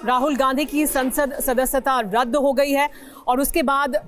राहुल गांधी की संसद सदस्यता रद्द हो गई है और उसके बाद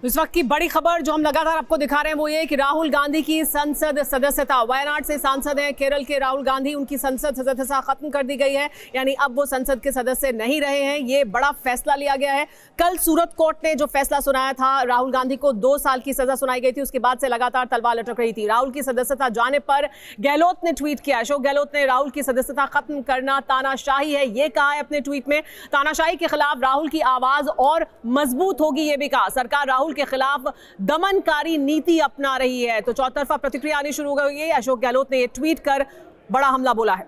इस वक्त की बड़ी खबर जो हम लगातार आपको दिखा रहे हैं वो ये कि राहुल गांधी की संसद सदस्यता, वायनाड से सांसद हैं केरल के राहुल गांधी, उनकी संसद सदस्यता खत्म कर दी गई है, यानी अब वो संसद के सदस्य नहीं रहे हैं। ये बड़ा फैसला लिया गया है। कल सूरत कोर्ट ने जो फैसला सुनाया था, राहुल गांधी को 2 साल की सजा सुनाई गई थी, उसके बाद से लगातार तलवार लटक रही थी। राहुल की सदस्यता जाने पर गहलोत ने ट्वीट किया, अशोक गहलोत ने राहुल की सदस्यता खत्म करना तानाशाही है, ये कहा है अपने ट्वीट में। तानाशाही के खिलाफ राहुल की आवाज और मजबूत होगी, ये भी कहा। सरकार राहुल के खिलाफ दमनकारी नीति अपना रही है। तो चौतरफा प्रतिक्रिया आनी शुरू हो गई है। अशोक गहलोत ने यह ट्वीट कर बड़ा हमला बोला है।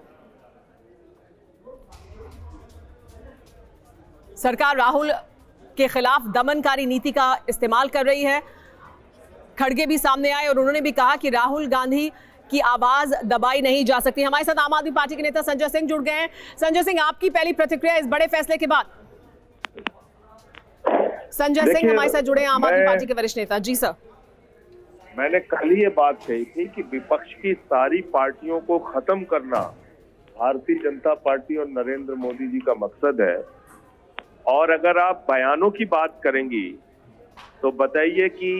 सरकार राहुल के खिलाफ दमनकारी नीति का इस्तेमाल कर रही है। खड़गे भी सामने आए और उन्होंने भी कहा कि राहुल गांधी की आवाज दबाई नहीं जा सकती। हमारे साथ आम आदमी पार्टी के नेता संजय सिंह जुड़ गए हैं। संजय सिंह, आपकी पहली प्रतिक्रिया इस बड़े फैसले के बाद? संजय सिंह हमारे साथ जुड़े हैं, आम आदमी पार्टी के वरिष्ठ नेता। जी सर। मैंने कल ही ये बात कही थी कि विपक्ष की सारी पार्टियों को खत्म करना भारतीय जनता पार्टी और नरेंद्र मोदी जी का मकसद है। और अगर आप बयानों की बात करेंगी तो बताइए कि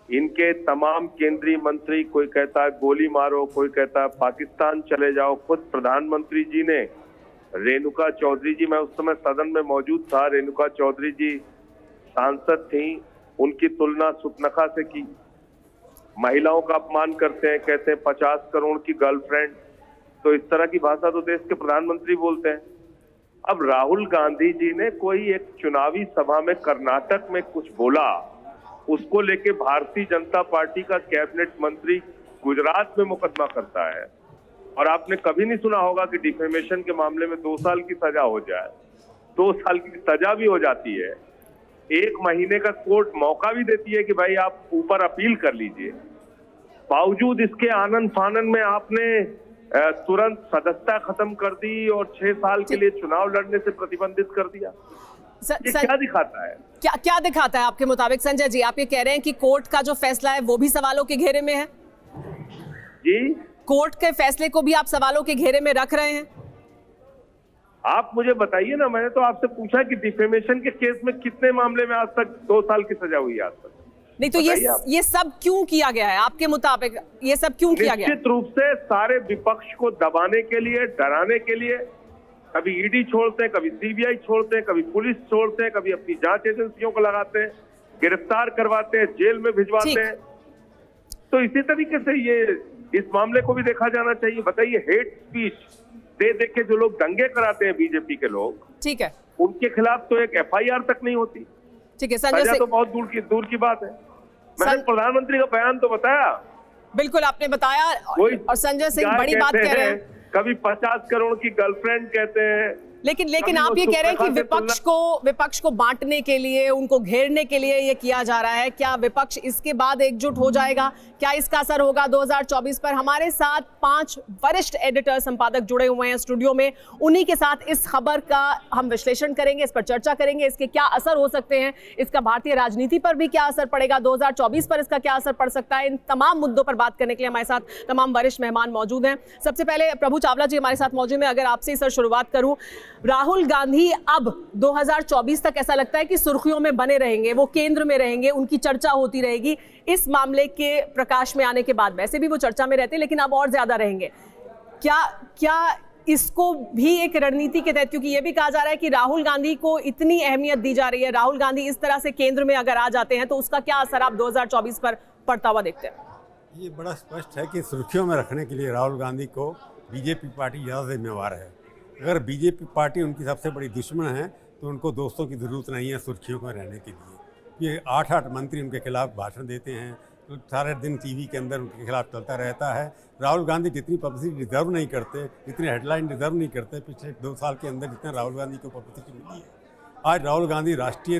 इनके तमाम केंद्रीय मंत्री, कोई कहता है गोली मारो, कोई कहता है पाकिस्तान चले जाओ। खुद प्रधानमंत्री जी ने रेणुका चौधरी जी, मैं उस समय सदन में मौजूद था, रेणुका चौधरी जी सांसद थी, उनकी तुलना सुपनखा से की। महिलाओं का अपमान करते हैं, कहते हैं 50 करोड़ की गर्लफ्रेंड। तो इस तरह की भाषा तो देश के प्रधानमंत्री बोलते हैं। अब राहुल गांधी जी ने कोई एक चुनावी सभा में कर्नाटक में कुछ बोला, उसको लेके भारतीय जनता पार्टी का कैबिनेट मंत्री गुजरात में मुकदमा करता है। और आपने कभी नहीं सुना होगा कि डिफेमेशन के मामले में 2 साल की सजा हो जाए। 2 साल की सजा भी हो जाती है, 1 महीने का कोर्ट मौका भी देती है कि भाई आप ऊपर अपील कर लीजिए। बावजूद इसके आनंद फानन में आपने तुरंत सदस्यता खत्म कर दी और 6 साल के लिए चुनाव लड़ने से प्रतिबंधित कर दिया। ये क्या दिखाता है? क्या दिखाता है आपके मुताबिक? संजय जी, आप ये कह रहे हैं कि कोर्ट का जो फैसला है वो भी सवालों के घेरे में है? जी, कोर्ट के फैसले को भी आप सवालों के घेरे में रख रहे हैं? आप मुझे बताइए ना, मैंने तो आपसे पूछा कि डिफेमेशन के केस में कितने मामले में आज तक 2 साल की सजा हुई है आज तक? नहीं तो ये सब क्यों किया गया है आपके मुताबिक? ये सब क्यों किया गया? निश्चित रूप से सारे विपक्ष को दबाने के लिए, डराने के लिए। कभी ईडी छोड़ते हैं, कभी सीबीआई छोड़ते हैं, कभी पुलिस छोड़ते हैं, कभी अपनी जांच एजेंसियों को लगाते हैं, गिरफ्तार करवाते हैं, जेल में भिजवाते हैं। तो इसी तरीके से ये इस मामले को भी देखा जाना चाहिए। बताइए, हेट स्पीच दे के जो लोग दंगे कराते हैं बीजेपी के लोग, ठीक है, उनके खिलाफ तो एक एफआईआर तक नहीं होती। ठीक है संजय सिंह, तो बहुत दूर की बात है। मैंने प्रधानमंत्री का बयान तो बताया। बिल्कुल आपने बताया। और संजय सिंह बड़ी बात कह रहे हैं, कभी 50 करोड़ की गर्लफ्रेंड कहते हैं। लेकिन आप ये कह रहे हैं कि विपक्ष को बांटने के लिए, उनको घेरने के लिए ये किया जा रहा है। क्या विपक्ष इसके बाद एकजुट हो जाएगा? क्या इसका असर होगा 2024 पर? हमारे साथ 5 वरिष्ठ एडिटर, संपादक जुड़े हुए हैं स्टूडियो में। उन्हीं के साथ इस खबर का हम विश्लेषण करेंगे, इस पर चर्चा करेंगे, इसके क्या असर हो सकते हैं, इसका भारतीय राजनीति पर भी क्या असर पड़ेगा, 2024 पर इसका क्या असर पड़ सकता है। इन तमाम मुद्दों पर बात करने के लिए हमारे साथ तमाम वरिष्ठ मेहमान मौजूद हैं। सबसे पहले प्रभु चावला जी हमारे साथ मौजूद हैं। अगर आपसे सर शुरुआत करूं, राहुल गांधी अब 2024 तक ऐसा लगता है कि सुर्खियों में बने रहेंगे, वो केंद्र में रहेंगे, उनकी चर्चा होती रहेगी इस मामले के प्रकाश में आने के बाद। वैसे भी वो चर्चा में रहते हैं लेकिन अब और ज्यादा रहेंगे। क्या इसको भी एक रणनीति के तहत, क्योंकि ये भी कहा जा रहा है कि राहुल गांधी को इतनी अहमियत दी जा रही है, राहुल गांधी इस तरह से केंद्र में अगर आ जाते हैं तो उसका क्या असर आप 2024 पर पड़ता हुआ देखते हैं? ये बड़ा स्पष्ट है कि सुर्खियों में रखने के लिए राहुल गांधी को बीजेपी पार्टी ज़्यादा जिम्मेवार है। अगर बीजेपी पार्टी उनकी सबसे बड़ी दुश्मन है तो उनको दोस्तों की ज़रूरत नहीं है सुर्खियों में रहने के लिए। ये 8 मंत्री उनके खिलाफ भाषण देते हैं, सारे दिन टीवी के अंदर उनके खिलाफ चलता रहता है। राहुल गांधी जितनी पब्लिसिटी डिजर्व नहीं करते, जितने हेडलाइन डिजर्व नहीं करते, पिछले 2 साल के अंदर जितना राहुल गांधी को पब्लिसिटी मिली है, आज राहुल गांधी राष्ट्रीय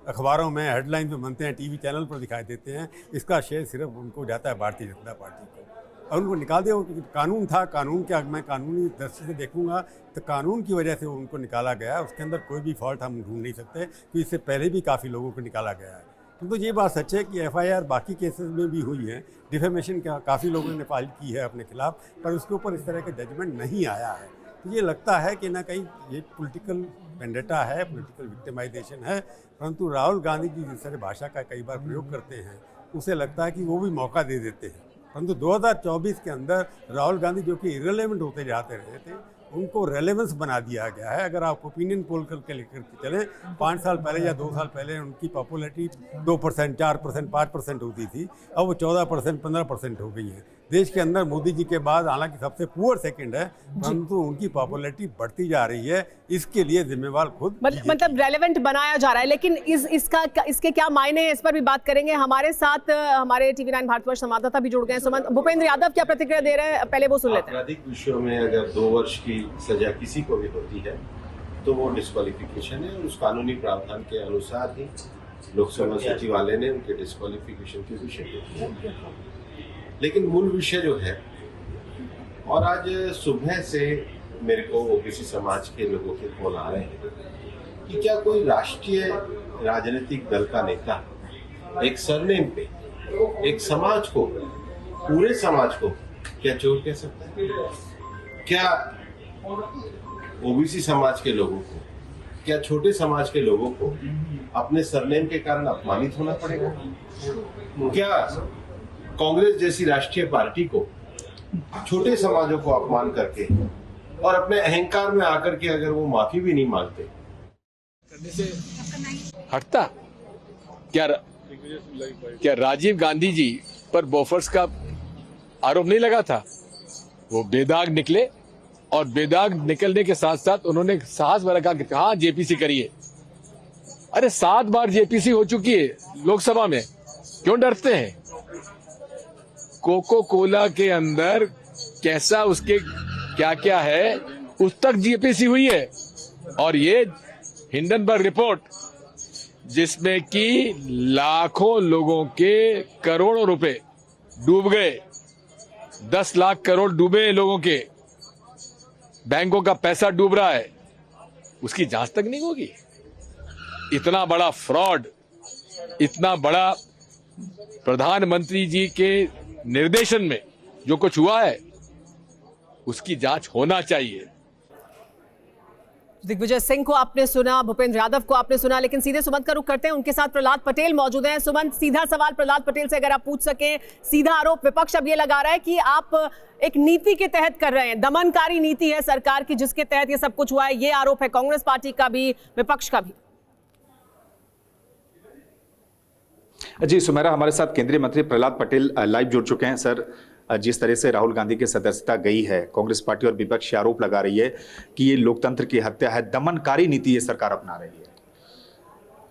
अखबारों में हेडलाइन में बनते हैं, टीवी चैनल पर दिखाई देते हैं। इसका श्रेय सिर्फ उनको जाता है भारतीय जनता पार्टी को, और उनको निकाल दिया। कानून था, कानून क्या मैं कानूनी दृष्टि से देखूंगा तो कानून की वजह से उनको निकाला गया, उसके अंदर कोई भी फॉल्ट हम ढूंढ नहीं सकते, क्योंकि इससे पहले भी काफ़ी लोगों को निकाला गया है। तो ये बात सच है कि FIR बाकी केसेस में भी हुई है, डिफेमेशन का काफ़ी लोगों ने फाइल की है अपने खिलाफ, पर उसके ऊपर इस तरह का जजमेंट नहीं आया है। तो ये लगता है कि ना कहीं ये पॉलिटिकल वेंडेटा है, पॉलिटिकल विक्टिमाइजेशन है। परंतु राहुल गांधी जी जिस तरह भाषा का कई बार प्रयोग करते हैं, उसे लगता है कि वो भी मौका दे देते हैं। परंतु 2024 के अंदर राहुल गांधी जो कि इरेलेवेंट होते जाते रहे थे, उनको रेलेवेंस बना दिया गया है। अगर आप ओपिनियन पोल करके लेकर चलें, 5 साल पहले या 2 साल पहले उनकी पॉपुलैरिटी 2%, 4%, 5% होती थी, अब वो 14%, 15% हो गई है। देश के अंदर मोदी जी के बाद हालांकि सबसे पुअर सेकंड है, परंतु उनकी पॉपुलैरिटी बढ़ती जा रही है। इसके लिए जिम्मेवार खुद मतलब रेलेवेंट बनाया जा रहा है, लेकिन इसके क्या मायने हैं, इस पर भी बात करेंगे। हमारे साथ हमारे TV9 भारतवर्ष संवाददाता भी जुड़ गए हैं। सुमंत, भूपेंद्र यादव क्या प्रतिक्रिया दे रहे हैं, पहले वो सुन लेते हैं। आपराधिक विषयों में अगर 2 वर्ष की सजा किसी को भी होती है तो वो डिस्क्वालिफिकेशन है, और उस कानूनी प्रावधान के अनुसार ही लोकसभा सचिवालय ने उनके डिस्क्वालिफिकेशन की विषय दी है। लेकिन मूल विषय जो है, और आज सुबह से मेरे को ओबीसी समाज के लोगों के फोन आ रहे हैं कि क्या कोई राष्ट्रीय राजनीतिक दल का नेता एक सरनेम पे एक समाज को, पूरे समाज को क्या चोर कह सकता है? क्या ओबीसी समाज के लोगों को, क्या छोटे समाज के लोगों को अपने सरनेम के कारण अपमानित होना पड़ेगा? क्या कांग्रेस जैसी राष्ट्रीय पार्टी को छोटे समाजों को अपमान करके और अपने अहंकार में आकर के अगर वो माफी भी नहीं मांगते, करने से हटता? क्या राजीव गांधी जी पर बोफर्स का आरोप नहीं लगा था? वो बेदाग निकले, और बेदाग निकलने के साथ साथ उन्होंने साहस भरा कहा कि हाँ जेपीसी करिए। अरे 7 बार जेपीसी हो चुकी है लोकसभा में, क्यों डरते हैं? कोको कोला के अंदर कैसा, उसके क्या क्या है, उस तक जेपीसी हुई है। और ये हिंडनबर्ग रिपोर्ट, जिसमें कि लाखों लोगों के करोड़ों रुपए डूब गए, 10 लाख करोड़ डूबे लोगों के, बैंकों का पैसा डूब रहा है, उसकी जांच तक नहीं होगी? इतना बड़ा फ्रॉड, इतना बड़ा प्रधानमंत्री जी के निर्देशन में जो कुछ हुआ है, उसकी जांच होना चाहिए। दिग्विजय सिंह को आपने सुना, भूपेंद्र यादव को आपने सुना, लेकिन सीधे सुमंत का रुख करते हैं। उनके साथ प्रहलाद पटेल मौजूद हैं। सुमंत, सीधा सवाल प्रहलाद पटेल से अगर आप पूछ सकें, सीधा आरोप विपक्ष अब ये लगा रहा है कि आप एक नीति के तहत कर रहे हैं, दमनकारी नीति है सरकार की जिसके तहत ये सब कुछ हुआ है। ये आरोप है कांग्रेस पार्टी का भी, विपक्ष का भी। जी सुमेरा, हमारे साथ केंद्रीय मंत्री प्रहलाद पटेल लाइव जुड़ चुके हैं। सर, जिस तरह से राहुल गांधी की सदस्यता गई है, कांग्रेस पार्टी और विपक्ष आरोप लगा रही है कि ये लोकतंत्र की हत्या है, दमनकारी नीति ये सरकार अपना रही है।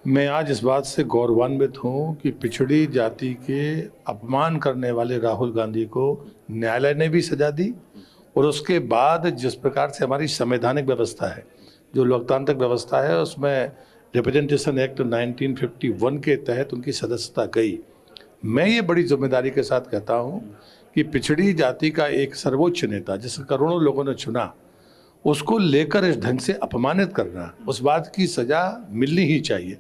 मैं आज इस बात से गौरवान्वित हूं कि पिछड़ी जाति के अपमान करने वाले राहुल गांधी को न्यायालय ने भी सजा दी, और उसके बाद जिस प्रकार से हमारी संवैधानिक व्यवस्था है, जो लोकतांत्रिक व्यवस्था है, उसमें रिप्रेजेंटेशन एक्ट 1951 के तहत उनकी सदस्यता गई। मैं ये बड़ी जिम्मेदारी के साथ कहता हूं कि पिछड़ी जाति का एक सर्वोच्च नेता, जिसे करोड़ों लोगों ने चुना, उसको लेकर इस ढंग से अपमानित करना, उस बात की सजा मिलनी ही चाहिए।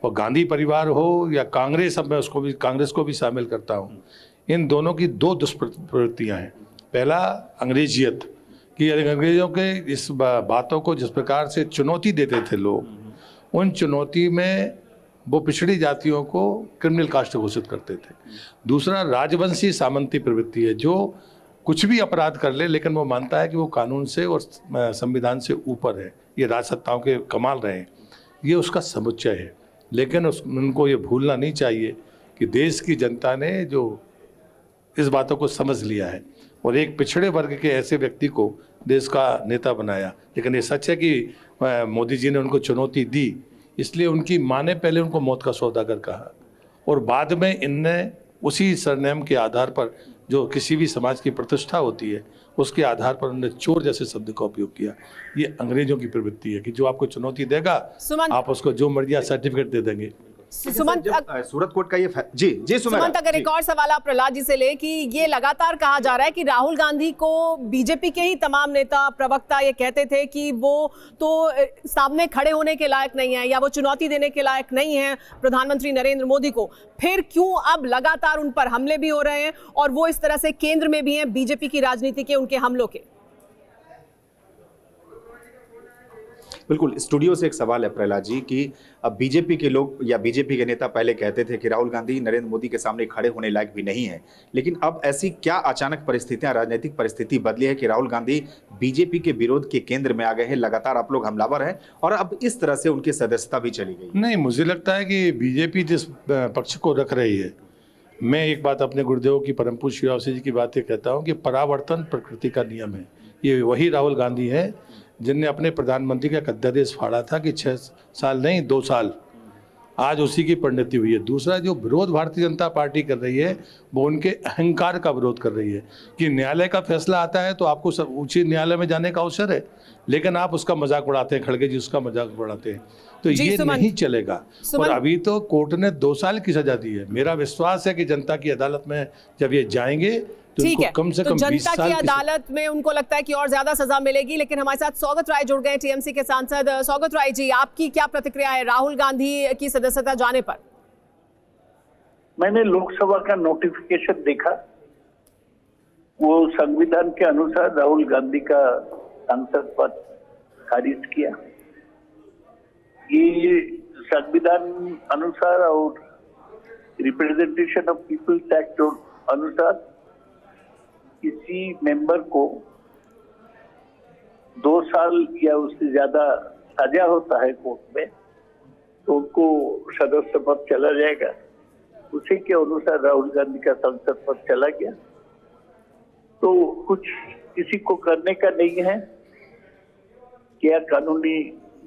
और गांधी परिवार हो या कांग्रेस, अब मैं उसको भी, कांग्रेस को भी शामिल करता हूँ, इन दोनों की 2 दुष्प्रवृत्तियाँ हैं। पहला, अंग्रेजियत कि अंग्रेजों के इस बातों को जिस प्रकार से चुनौती देते थे लोग, उन चुनौती में वो पिछड़ी जातियों को क्रिमिनल कास्ट घोषित करते थे। दूसरा, राजवंशी सामंती प्रवृत्ति है, जो कुछ भी अपराध कर ले लेकिन वो मानता है कि वो कानून से और संविधान से ऊपर है, ये राजसत्ताओं के कमाल रहे हैं, ये उसका समुच्चय है। लेकिन उनको ये भूलना नहीं चाहिए कि देश की जनता ने जो इस बातों को समझ लिया है और एक पिछड़े वर्ग के ऐसे व्यक्ति को देश का नेता बनाया। लेकिन ये सच है कि मोदी जी ने उनको चुनौती दी, इसलिए उनकी माँ ने पहले उनको मौत का सौदागर कहा, और बाद में इनने उसी सरनेम के आधार पर जो किसी भी समाज की प्रतिष्ठा होती है उसके आधार पर उन्होंने चोर जैसे शब्द का उपयोग किया। ये अंग्रेजों की प्रवृत्ति है कि जो आपको चुनौती देगा सुमंत, आप उसको जो मर्जी सर्टिफिकेट दे देंगे। सुमंत, सूरत कोर्ट का ये जी सुमेरा सुमंत, अगर एक और सवाल आप प्रहलाद जी से ले कि ये लगातार कहा जा रहा है कि राहुल गांधी को बीजेपी के ही तमाम नेता प्रवक्ता ये कहते थे कि वो तो सामने खड़े होने के लायक नहीं है या वो चुनौती देने के लायक नहीं है प्रधानमंत्री नरेंद्र मोदी को, फिर क्यों अब लगातार उन पर हमले भी हो रहे हैं और वो इस तरह से केंद्र में भी हैं बीजेपी की राजनीति के उनके हमलों के? बिल्कुल, स्टूडियो से एक सवाल है प्रहलाद जी कि अब बीजेपी के लोग या बीजेपी के नेता पहले कहते थे कि राहुल गांधी नरेंद्र मोदी के सामने खड़े होने लायक भी नहीं है, लेकिन अब ऐसी क्या अचानक परिस्थितियां, राजनीतिक परिस्थिति बदली है कि राहुल गांधी बीजेपी के विरोध के केंद्र में आ गए हैं, लगातार आप लोग हमलावर हैं और अब इस तरह से उनकी सदस्यता भी चली गई? नहीं, मुझे लगता है कि बीजेपी जिस पक्ष को रख रही है, मैं एक बात अपने गुरुदेव की परम पूज्य श्री अवस्थी जी की बातें कहता हूँ कि परावर्तन प्रकृति का नियम है। ये वही राहुल गांधी है जिनने अपने प्रधानमंत्री का अध्यादेश फाड़ा था कि 6 साल नहीं 2 साल, आज उसी की परिणति हुई है। दूसरा, जो विरोध भारतीय जनता पार्टी कर रही है वो उनके अहंकार का विरोध कर रही है कि न्यायालय का फैसला आता है तो आपको उच्च न्यायालय में जाने का अवसर है, लेकिन आप उसका मजाक उड़ाते हैं, खड़गे जी उसका मजाक उड़ाते हैं, तो ये नहीं चलेगा। और अभी तो कोर्ट ने 2 साल की सजा दी है। मेरा विश्वास है कि जनता की अदालत में जब ये जाएंगे तो ठीक है, कम से कम 20 जनता साल की अदालत में उनको लगता है कि और ज्यादा सजा मिलेगी। लेकिन हमारे साथ सौगत राय जुड़ गए, टीएमसी के सांसद। सौगत राय जी, आपकी क्या प्रतिक्रिया है राहुल गांधी की सदस्यता जाने पर? मैंने लोकसभा का नोटिफिकेशन देखा, वो संविधान के अनुसार राहुल गांधी का सांसद पद खारिज किया। ये संविधान अनुसार और रिप्रेजेंटेशन ऑफ पीपल्स एक्ट अनुसार किसी मेंबर को 2 साल या उससे ज्यादा सजा होता है कोर्ट में तो उनको सदस्य पद चला जाएगा। उसी के अनुसार राहुल गांधी का संसद पद चला गया। तो कुछ किसी को करने का नहीं है, क्या कानूनी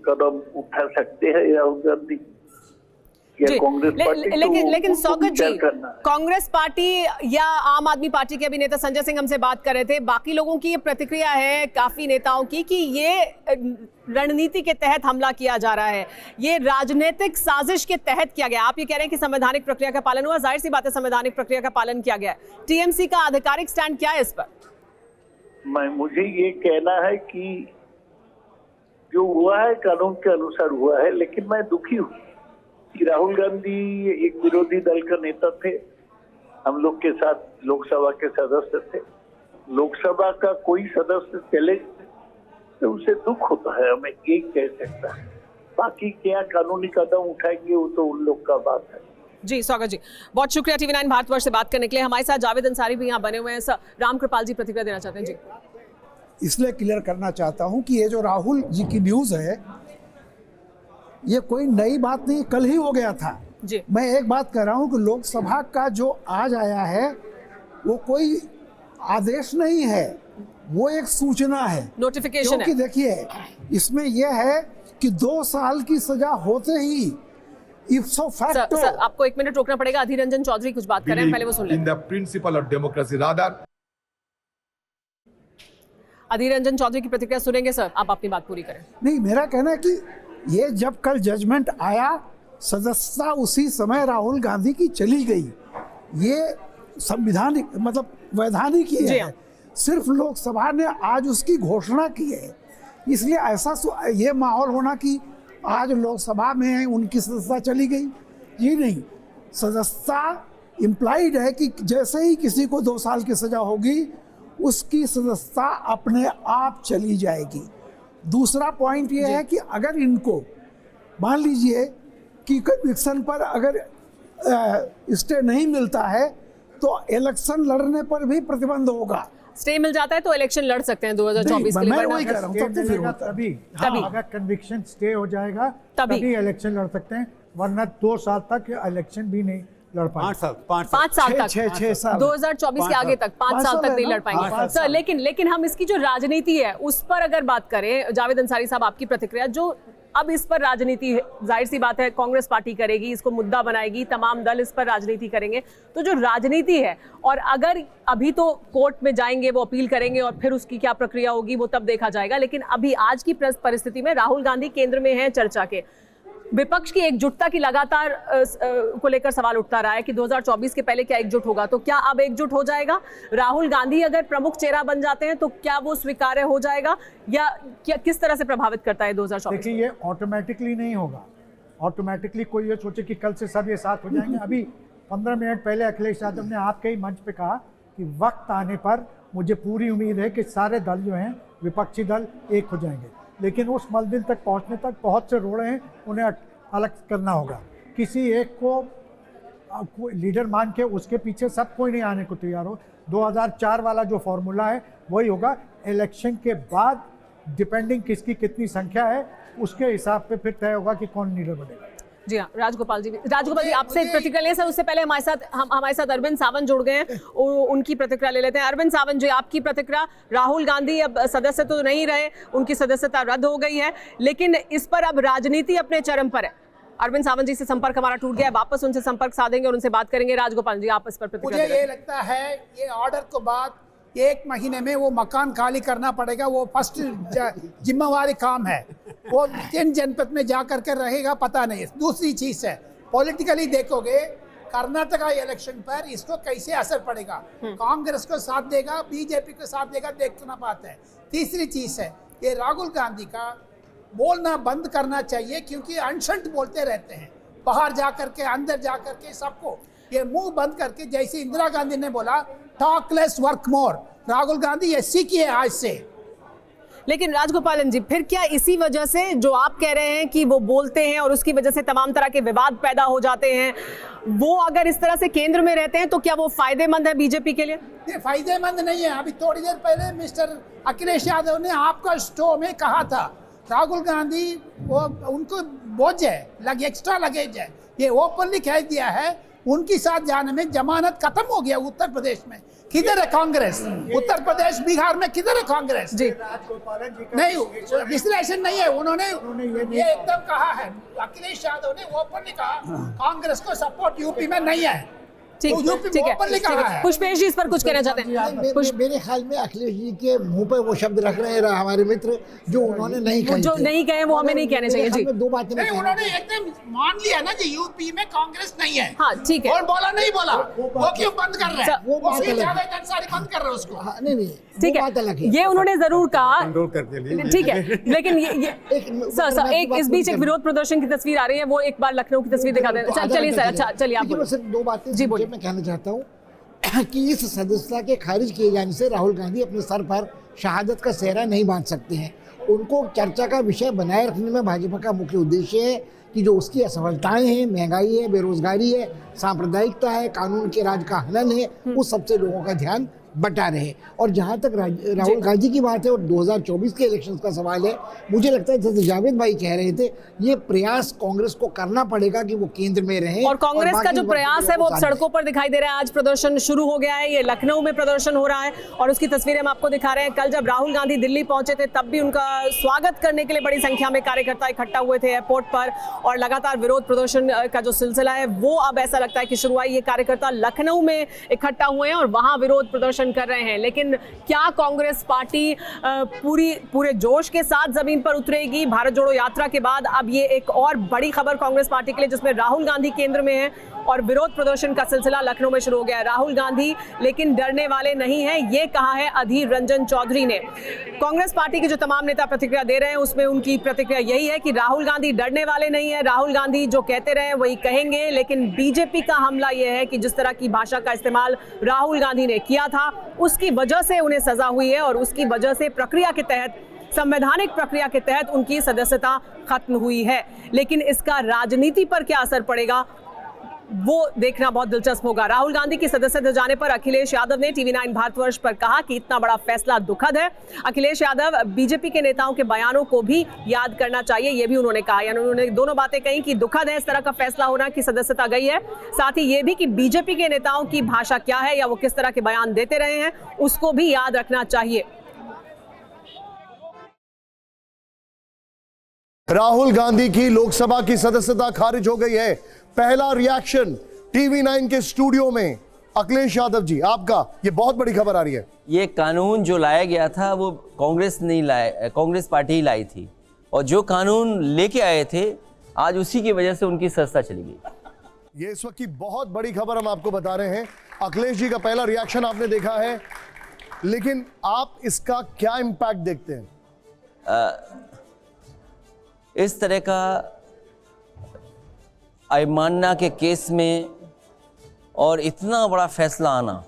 कदम उठा सकते हैं राहुल गांधी या कांग्रेस पार्टी? लेकिन सौगत जी, कांग्रेस पार्टी या आम आदमी पार्टी के अभिनेता संजय सिंह हमसे बात कर रहे थे, बाकी लोगों की ये प्रतिक्रिया है काफी नेताओं की कि ये रणनीति के तहत हमला किया जा रहा है, ये राजनीतिक साजिश के तहत किया गया। आप ये कह रहे हैं कि संवैधानिक प्रक्रिया का पालन हुआ, जाहिर सी बात है संवैधानिक प्रक्रिया का पालन किया गया। टीएमसी का आधिकारिक स्टैंड क्या है इस पर? मुझे ये कहना है कि जो हुआ है कानून के अनुसार हुआ है, लेकिन मैं दुखी हूँ कि राहुल गांधी एक विरोधी दल का नेता थे, हम लोग के साथ लोकसभा के सदस्य थे। लोकसभा का कोई सदस्य चले तो उसे दुख होता है, हमें ये कह सकता है। बाकी क्या कानूनी कदम उठाएंगे वो तो उन लोग का बात है। जी स्वागत जी, बहुत शुक्रिया टीवी 9 भारतवर्ष से बात करने के लिए। हमारे साथ जावेद अंसारी भी यहाँ बने हुए हैं। राम कृपाल जी प्रतिक्रिया देना चाहते हैं। जी, इसलिए क्लियर करना चाहता हूँ कि ये जो राहुल जी की न्यूज़ है ये कोई नई बात नहीं, कल ही हो गया था जी। मैं एक बात कह रहा हूँ कि लोकसभा का जो आज आया है वो कोई आदेश नहीं है, वो एक सूचना है, नोटिफिकेशन है। क्योंकि देखिए इसमें यह है कि 2 साल की सजा होते ही इफ्सो फैक्टो। सर, आपको 1 मिनट रोकना पड़ेगा। अधीर रंजन चौधरी कुछ बात कर रहे हैं, पहले वो सुन लें। In the principle of democracy rather. Adhir Ranjan Chowdhury की प्रतिक्रिया सुनेंगे सर, आप अपनी बात पूरी करें। नहीं, मेरा कहना है कि ये जब कल जजमेंट आया सदस्यता उसी समय राहुल गांधी की चली गई, ये संविधानिक मतलब वैधानिक ही है। सिर्फ लोकसभा ने आज उसकी घोषणा की है, इसलिए ऐसा ये माहौल होना कि आज लोकसभा में उनकी सदस्यता चली गई, ये नहीं। सदस्यता इम्प्लाइड है कि जैसे ही किसी को 2 साल की सजा होगी उसकी सदस्यता अपने आप चली जाएगी। दूसरा पॉइंट ये है कि अगर इनको मान लीजिए कि कन्विक्शन पर अगर स्टे नहीं मिलता है तो इलेक्शन लड़ने पर भी प्रतिबंध होगा। स्टे मिल जाता है तो इलेक्शन लड़ सकते हैं 2024 के लिए। मैं वही कह रहा हूँ, तभी अगर कन्विक्शन स्टे हो जाएगा तभी इलेक्शन लड़ सकते हैं, वरना 2 साल तक इलेक्शन भी नहीं लड़ पाएंगे। 5 साल तक, 6 साल 2024 के आगे तक 5 साल तक नहीं लड़ पाएंगे सर। लेकिन हम इसकी जो राजनीति है उस पर अगर बात करें, जावेद अंसारी साहब आपकी प्रतिक्रिया, जो अब इस पर राजनीति, जाहिर सी बात है कांग्रेस पार्टी करेगी, इसको मुद्दा बनाएगी, तमाम दल इस पर राजनीति करेंगे। तो जो राजनीति है, और अगर अभी तो कोर्ट में जाएंगे, वो अपील करेंगे और फिर उसकी क्या प्रक्रिया होगी वो तब देखा जाएगा, लेकिन अभी आज की परिस्थिति में राहुल गांधी केंद्र में है चर्चा के। विपक्ष की एकजुटता की लगातार को लेकर सवाल उठता रहा है कि 2024 के पहले क्या एकजुट होगा, तो क्या अब एकजुट हो जाएगा? राहुल गांधी अगर प्रमुख चेहरा बन जाते हैं तो क्या वो स्वीकार्य हो जाएगा, या क्या किस तरह से प्रभावित करता है 2024? देखिए, ये ऑटोमेटिकली नहीं होगा। ऑटोमेटिकली कोई ये सोचे कि कल से सब ये साथ हो जाएंगे। अभी 15 मिनट पहले अखिलेश यादव ने आपके ही मंच पे कहा कि वक्त आने पर मुझे पूरी उम्मीद है कि सारे दल जो हैं, विपक्षी दल, एक हो जाएंगे। लेकिन उस मंजिल तक पहुंचने तक बहुत से रोड़े हैं, उन्हें अलग करना होगा। किसी एक को लीडर मान के उसके पीछे सब कोई नहीं आने को तैयार हो। 2004 वाला जो फॉर्मूला है वही होगा। इलेक्शन के बाद डिपेंडिंग किसकी कितनी संख्या है, उसके हिसाब पे फिर तय होगा कि कौन लीडर बनेगा। जी हाँ, राजगोपाल जी आपसे प्रतिक्रिया ले सर। उससे पहले हमारे साथ अरविंद सावंत जुड़ गए हैं, उनकी प्रतिक्रिया ले लेते हैं। अरविंद सावंत जी, आपकी प्रतिक्रिया। राहुल गांधी अब सदस्य तो नहीं रहे, उनकी सदस्यता रद्द हो गई है, लेकिन इस पर अब राजनीति अपने चरम पर है। अरविंद सावंत जी से संपर्क हमारा टूट गया है, वापस उनसे संपर्क साधेंगे और उनसे बात करेंगे। राजगोपाल जी, आप इस पर प्रतिक्रिया। मुझे ये लगता है ये ऑर्डर के बाद 1 महीने में वो मकान खाली करना पड़ेगा। वो फर्स्ट जिम्मेवारी काम है। वो किन जनपद में जा करके रहेगा पता नहीं। दूसरी चीज है, पॉलिटिकली देखोगे कर्नाटका इलेक्शन पर इसको कैसे असर पड़ेगा। कांग्रेस को साथ देगा, बीजेपी को साथ देगा, देखना बात है। तीसरी चीज है, ये राहुल गांधी का बोलना बंद करना चाहिए, क्योंकि अनशंट बोलते रहते हैं बाहर जा करके, अंदर जा करके। सबको ये मुंह बंद करके, जैसे इंदिरा गांधी ने बोला talk lace work more, Rahul Gandhi ये सीखिए आज से। लेकिन राजगोपालन जी, फिर क्या इसी वजह से जो आप कह रहे हैं कि वो बोलते हैं और उसकी वजह से तमाम तरह के विवाद पैदा हो जाते हैं, वो अगर इस तरह से केंद्र में रहते हैं तो क्या वो फायदेमंद है बीजेपी के लिए? ये फायदेमंद नहीं है। अभी थोड़ी देर पहले मिस्टर अखिलेश यादव ने आपका शो में कहा था राहुल गांधी वो उनको बोझ है, एक्स्ट्रा लगेज है। ये ओपनली कह दिया है। उनके साथ जाने में जमानत खत्म हो गया। उत्तर प्रदेश में किधर है कांग्रेस? उत्तर प्रदेश, बिहार में किधर है कांग्रेस? जी नहीं, विश्लेषण नहीं है। उन्होंने ये एकदम कहा है, अखिलेश यादव ने ओपनली कहा कांग्रेस को सपोर्ट यूपी में नहीं है। ठीक है, पुष्पेश जी इस पर कुछ कहना चाहते हैं? मेरे ख्याल में अखिलेश जी के मुंह पे वो शब्द रख रहे हैं हमारे मित्र, जो उन्होंने नहीं कहे, जो नहीं कहे वो हमें नहीं कहने चाहिए। जी, 2 बातें उन्होंने एकदम मान लिया ना कि यूपी में कांग्रेस नहीं है। हाँ, ठीक है। और बोला नहीं बोला, वो क्यों बंद कर रहे हैं? वो बंद कर रहे हैं उसको। नहीं, ठीक है, ये उन्होंने जरूर कहा। ठीक है, लेकिन सर एक इस बीच एक विरोध प्रदर्शन की तस्वीर आ रही है, वो एक बार लखनऊ की तस्वीर दिखा दें। चलिए सर, अच्छा चलिए आप। सिर्फ 2 बातें जी बोलिए। मैं कहना चाहता हूँ कि इस सदस्यता के खारिज किए जाने से राहुल गांधी अपने सर पर शहादत का सेहरा नहीं बांध सकते हैं। उनको चर्चा का विषय बनाए रखने में भाजपा का मुख्य उद्देश्य है कि जो उसकी असफलताएं हैं, महंगाई है, बेरोजगारी है, सांप्रदायिकता है, कानून के राज का हनन है, उस सबसे लोगों का ध्यान बटा रहे। और जहाँ तक राहुल गांधी की बात है और 2024 के इलेक्शंस का सवाल है, मुझे लगता है जैसे जावेद भाई कह रहे थे, ये प्रयास कांग्रेस को करना पड़ेगा कि वो केंद्र में रहे। और कांग्रेस का जो प्रयास है वो सड़कों पर दिखाई दे रहा है। आज प्रदर्शन शुरू हो गया है, ये लखनऊ में प्रदर्शन हो रहा है और उसकी तस्वीरें हम आपको दिखा रहे हैं। कल जब राहुल गांधी दिल्ली पहुंचे थे तब भी उनका स्वागत करने के लिए बड़ी संख्या में कार्यकर्ता इकट्ठा हुए थे एयरपोर्ट पर, और लगातार विरोध प्रदर्शन का जो सिलसिला है वो अब ऐसा लगता है कि शुरू हुआ। ये कार्यकर्ता लखनऊ में इकट्ठा हुए हैं और वहां विरोध प्रदर्शन कर रहे हैं। लेकिन क्या कांग्रेस पार्टी पूरे जोश के साथ जमीन पर उतरेगी? भारत जोड़ो यात्रा के बाद अब ये एक और बड़ी खबर कांग्रेस पार्टी के लिए, जिसमें राहुल गांधी केंद्र में है और विरोध प्रदर्शन का सिलसिला लखनऊ में शुरू हो गया है। राहुल गांधी लेकिन डरने वाले नहीं हैं, ये कहा है अधीर रंजन चौधरी ने। कांग्रेस पार्टी के जो तमाम नेता प्रतिक्रिया दे रहे हैं उसमें उनकी प्रतिक्रिया यही है कि राहुल गांधी डरने वाले नहीं है। राहुल गांधी जो कहते रहे वही कहेंगे, लेकिन बीजेपी का हमला यह है कि जिस तरह की भाषा का इस्तेमाल राहुल गांधी ने किया था उसकी वजह से उन्हें सजा हुई है और उसकी वजह से प्रक्रिया के तहत, संवैधानिक प्रक्रिया के तहत उनकी सदस्यता खत्म हुई है। लेकिन इसका राजनीति पर क्या असर पड़ेगा वो देखना बहुत दिलचस्प होगा। राहुल गांधी की सदस्यता जाने पर अखिलेश यादव ने TV9 भारतवर्ष पर कहा कि इतना बड़ा फैसला दुखद है। अखिलेश यादव बीजेपी के नेताओं के बयानों को भी याद करना चाहिए, ये भी उन्होंने कहा। यानी उन्होंने दोनों बातें कही कि दुखद है इस तरह का फैसला होना कि सदस्यता गई है, साथ ही ये भी कि बीजेपी के नेताओं की भाषा क्या है या वो किस तरह के बयान देते रहे हैं उसको भी याद रखना चाहिए। राहुल गांधी की लोकसभा की सदस्यता खारिज हो गई है। पहला रिएक्शन टीवी 9 के स्टूडियो में अखिलेश यादव जी, आपका। ये बहुत बड़ी खबर आ रही है। ये कानून जो लाया गया था वो कांग्रेस नहीं लाया, कांग्रेस पार्टी ही लाई थी, और जो कानून लेके आए थे आज उसी की वजह से उनकी सत्ता चली गई। ये इस वक्त की बहुत बड़ी खबर हम आपको बता रहे हैं। अखिलेश जी का पहला रिएक्शन आपने देखा है, लेकिन आप इसका क्या इंपैक्ट देखते हैं? इस तरह का अवमानना के केस में और इतना बड़ा फैसला आना